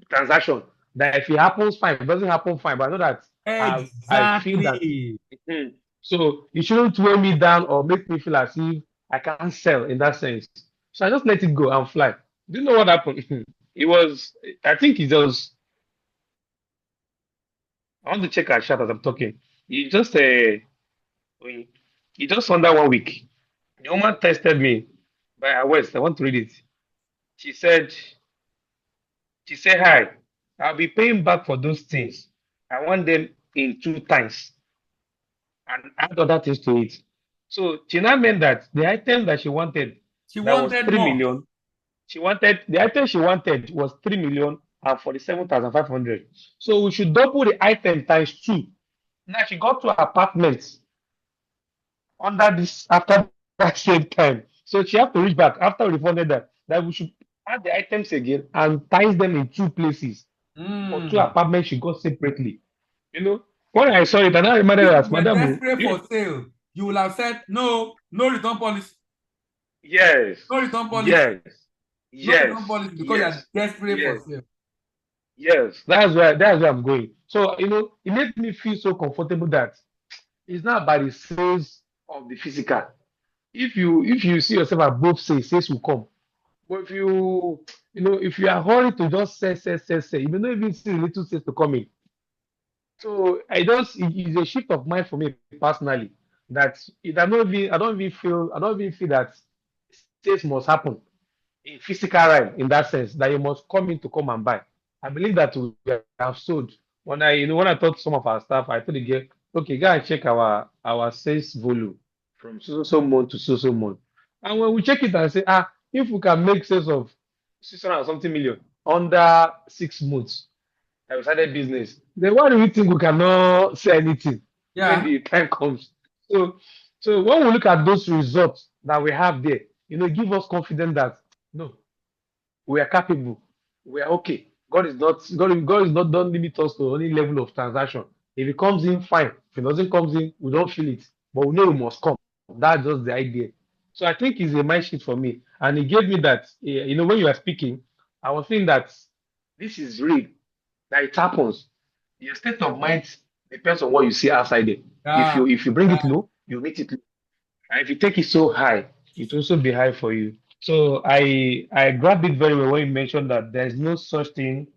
transaction. That if it happens, fine. If it doesn't happen, fine. But I know that I feel that.
Exactly.
So it shouldn't weigh me down or make me feel as if I can't sell in that sense. So I just let it go and fly. Do you know what happened? It was, I think it just, I want to check her chat as I'm talking. It just, it just under 1 week. The woman texted me by her words. I want to read it. She said, hi, I'll be paying back for those things. I want them in 2 times and add other things to it. So she now meant that the item that she wanted
She
that was
wanted
3
more.
million, the item she wanted was 3 million and 47,500. So we should double the item times two. Now she got to her apartment under this after that same time. So she have to reach back after we refunded that we should add the items again and ties them in two places or two apartments she got separately. When I saw it, and I remember
If
that
you were
madam,
desperate for sale, you will have said no return policy.
yes,
No return policy.
yes,
No return policy because
yes,
you are desperate
yes,
for sale.
yes. That's where I'm going. So it made me feel so comfortable that it's not about the sales of the physical. If you see yourself above sales will come. But if you are hurried to just sell, you may not even see the little sales to come in. So it's a shift of mind for me personally that I don't even feel that sales must happen in physical realm in that sense that you must come in to come and buy. I believe that we have sold. When I talked to some of our staff, I told the girl, okay, go and check our sales volume from so month to so month. And when we check it and say, if we can make sales of 600 and something million under 6 months, I started business. Then why do we think we cannot say anything when
Yeah.
the time comes? So when we look at those results that we have there, give us confidence that no, we are capable, we are okay. God is not don't limit us to any level of transaction. If it comes in, fine. If it doesn't comes in, we don't feel it. But we know it must come. That's just the idea. So I think it's a mind shift for me. And it gave me that, when you are speaking, I was feeling that this is real, that it happens. Your state of mind depends on what you see outside there.
Yeah.
If you bring it low, you meet it low. And if you take it so high, it will also be high for you. So I grabbed it very well when you mentioned that there's no such thing.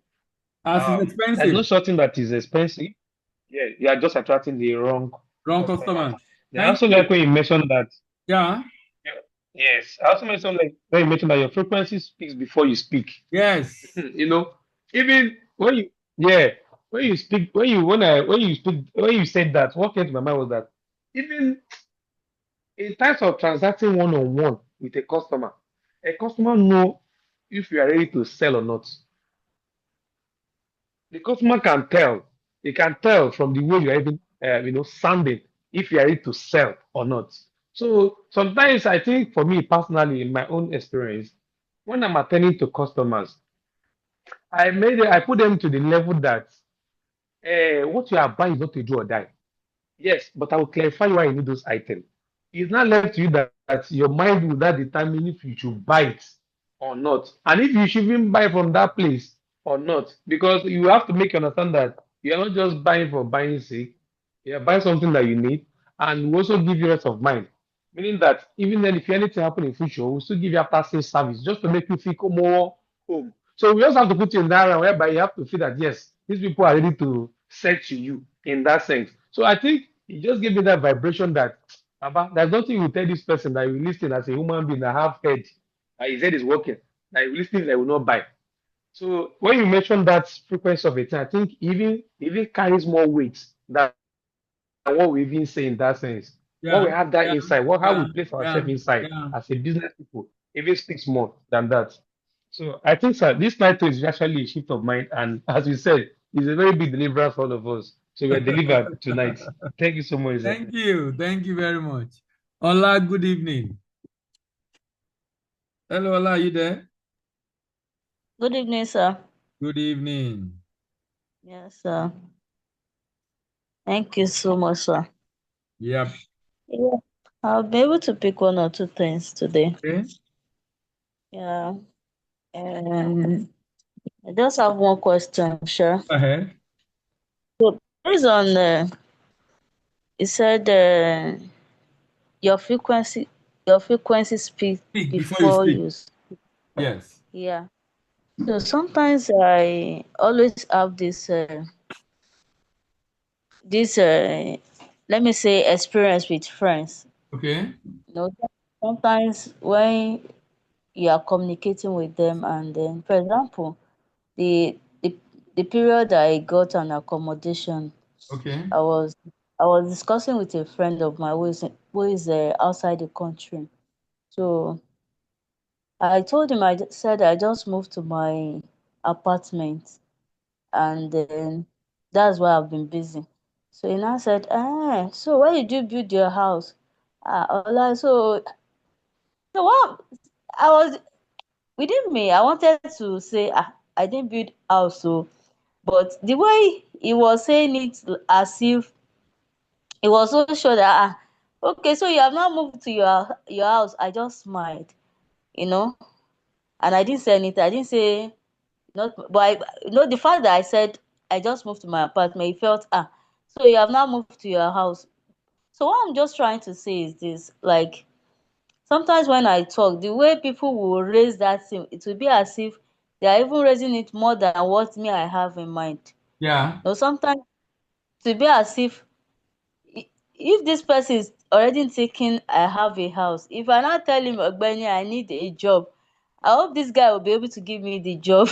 As it's
There's no
expensive.
such thing that is expensive. Yeah, you are just attracting the wrong
Wrong
customers.
customers.
Then
Thank
also
you.
like when you mentioned that.
Yeah.
Yes, I also mentioned like when you mentioned that your frequency speaks before you speak.
Yes.
Even when you yeah when you speak when you said that, what came to my mind was that even in terms of transacting one-on-one with a customer know if you are ready to sell or not. The customer can tell. They can tell from the way you are even, sounding if you are ready to sell or not. So sometimes I think for me personally, in my own experience, when I'm attending to customers, I put them to the level that what you are buying is not a do or die. Yes, but I will clarify why you need those items. It's not left to you that your mind will not determine if you should buy it or not. And if you should even buy from that place or not. Because you have to make you understand that you are not just buying for buying sake. You are buying something that you need and we also give you rest of mind. Meaning that even then if anything happen in future, we'll still give you after sales service just to make you feel more home. So we also have to put you in that area whereby you have to feel that yes, these people are ready to sell to you in that sense. So I think it just gave me that vibration that Baba, there's nothing you tell this person that you listen as a human being that have head, his head is working. that you listen that will not buy. So when you mention that frequency of a thing, I think even carries more weight than what we even say in that sense. When we
Yeah,
have that
yeah,
insight, how we
yeah,
place
yeah,
ourselves inside
yeah.
as a business people, even speaks more than that. So I think, sir, this title is actually a shift of mind, and as you said, it's a very big deliverance for all of us. So we are delivered tonight. Thank you so much, sir.
Thank you. Thank you very much. Ola, good evening. Hello, Ola, are you there?
Good evening, sir.
Good evening.
Yes, sir. Thank you so much, sir.
Yep.
Yeah. I'll be able to pick one or two things today.
Okay.
Yeah. I just have one question, sure.
Go ahead.
So based on you said your frequency speak
Speak before you
before
speak.
you
Yes.
yeah. So sometimes I always have this let me say experience with friends.
Okay.
You know, sometimes when you are communicating with them and then for example the the, the period I got an accommodation,
Okay.
I was I was discussing with a friend of mine who is outside the country. So I told him said I just moved to my apartment and then that's why I've been busy. So he now said, so why did you build your house? Ola, so what I was within me, I wanted to say, I didn't build house, so but the way he was saying it as if he was so sure that okay, so you have now moved to your house. I just smiled, you know, and I didn't say anything. I didn't say not, but the fact that I said I just moved to my apartment, he felt so you have now moved to your house. So what I'm just trying to say is this, like sometimes when I talk, the way people will raise that thing, it will be as if they are even raising it more than what me I have in mind.
Yeah.
No, sometimes it will be as if this person is already thinking I have a house, if I now tell him Ogbeni I need a job, I hope this guy will be able to give me the job.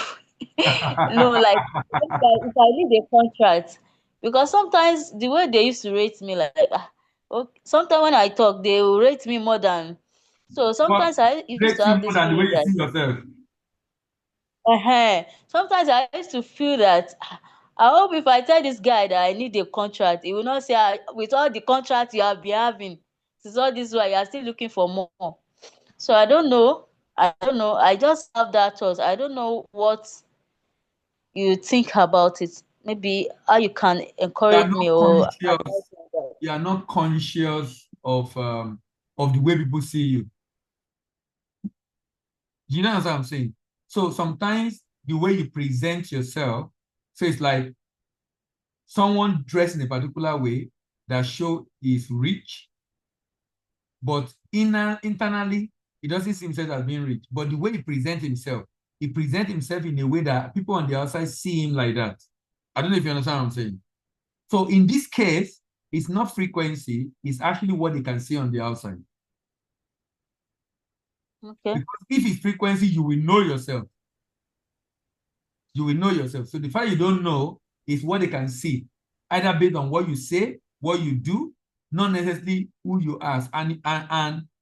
No, like if I need a contract, because sometimes the way they used to rate me, like okay, sometimes when I talk, they will rate me more than. So
What
sometimes I used to
breaks you
have
more
this
than the way
feeling
you
that
see yourself?
sometimes I used to feel that I hope if I tell this guy that I need a contract, he will not say with all the contracts you have been having, since all this while you are still looking for more. So I don't know. I don't know. I just have that thought. I don't know what you think about it. Maybe how you can
You are
encourage
not
me or advise
conscious.
me on that.
You are not conscious of the way people see you. Do you know what I'm saying? So sometimes the way you present yourself, so it's like someone dressed in a particular way that show is rich, but internally he doesn't see himself as being rich. But the way he presents himself in a way that people on the outside see him like that. I don't know if you understand what I'm saying. So in this case, it's not frequency, it's actually what they can see on the outside.
Okay.
Because if it's frequency, you will know yourself. You will know yourself. So the fact you don't know is what they can see, either based on what you say, what you do, not necessarily who you ask. And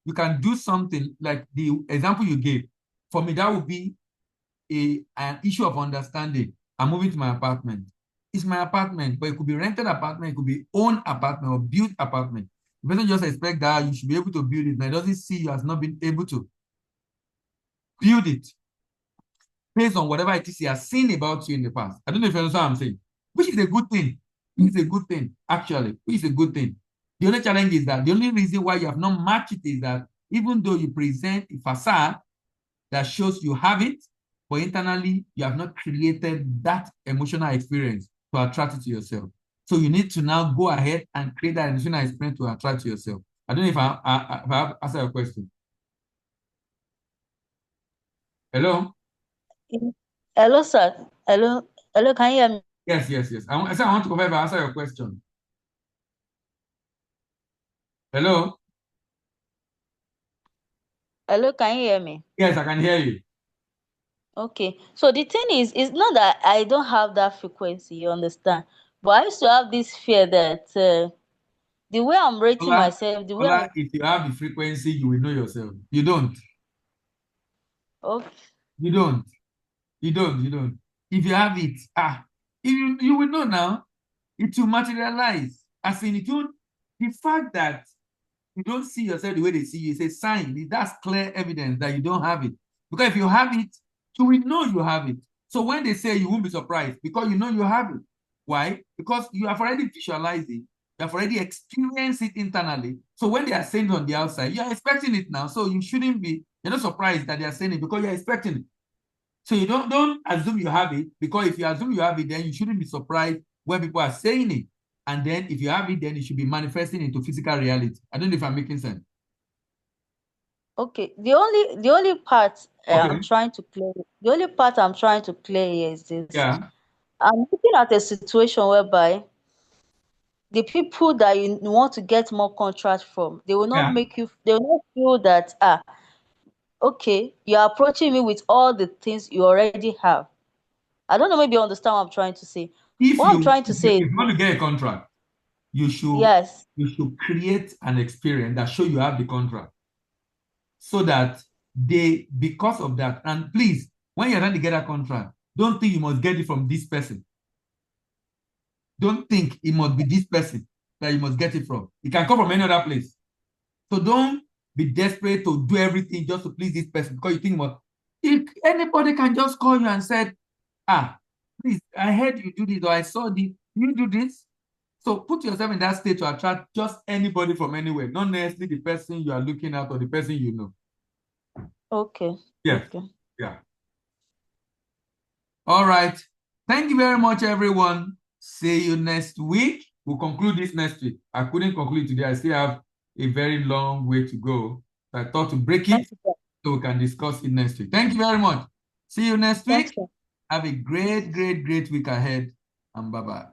you can do something like the example you gave. For me, that would be an issue of understanding. I'm moving to my apartment. It's my apartment, but it could be rented apartment, it could be own apartment or built apartment. The person just expect that you should be able to build it, and it doesn't see you as not being able to build it based on whatever it is he has seen about you in the past. I don't know if you understand what I'm saying, which is a good thing. It's a good thing, actually, which is a good thing. The only challenge is that the only reason why you have not matched it is that even though you present a facade that shows you have it, but internally you have not created that emotional experience to attract it to yourself. So you need to now go ahead and create that emotional experience to attract to yourself. I don't know if I have answered your question. Hello?
Hello, sir. Hello. Hello, can you hear me?
Yes, yes, yes. I said I want to confirm if I answer your question. Hello?
Hello, can you hear me?
Yes, I can hear you.
Okay. So the thing is, it's not that I don't have that frequency, you understand? But I used to have this fear that the way I'm rating
Ola,
myself, the way
Ola, if you have the frequency, you will know yourself. You don't.
okay.
You don't. You don't. You don't. If you have it, you will know now. It will materialize. As in, it won't. The fact that you don't see yourself the way they see you is a sign. That's clear evidence that you don't have it. Because if you have it, you will know you have it. So when they say, you won't be surprised because you know you have it. Why? Because you have already visualized it. You have already experienced it internally. So when they are saying it on the outside, you are expecting it now. So you shouldn't be, you're not surprised that they are saying it because you're expecting it. So you don't assume you have it, because if you assume you have it, then you shouldn't be surprised when people are saying it. And then if you have it, then it should be manifesting into physical reality. I don't know if I'm making sense.
Okay. The only part I'm
Okay.
trying to clear, the only part I'm trying to clear here is this.
Yeah.
I'm looking at a situation whereby the people that you want to get more contract from, they will not
Yeah.
make you, they will not feel that okay, you're approaching me with all the things you already have. I don't know, maybe you understand what I'm trying to say.
If
What I'm
you
trying to say is,
want to get a contract, you
yes,
should create an experience that show you have the contract, so that they, because of that, and please, when you're trying to get a contract, don't think you must get it from this person. Don't think it must be this person that you must get it from. It can come from any other place. So don't be desperate to do everything just to please this person because you think, well, if anybody can just call you and say, please, I heard you do this, or I saw this, you do this. So put yourself in that state to attract just anybody from anywhere, not necessarily the person you are looking at or the person you know.
okay,
Yes.
okay.
Yeah. All right. Thank you very much, everyone. See you next week. We'll conclude this next week. I couldn't conclude today. I still have a very long way to go. So I thought to break it so we can discuss it next week. Thank you very much. See you next week.
Thank you.
Have a great, great, great week ahead. And bye-bye.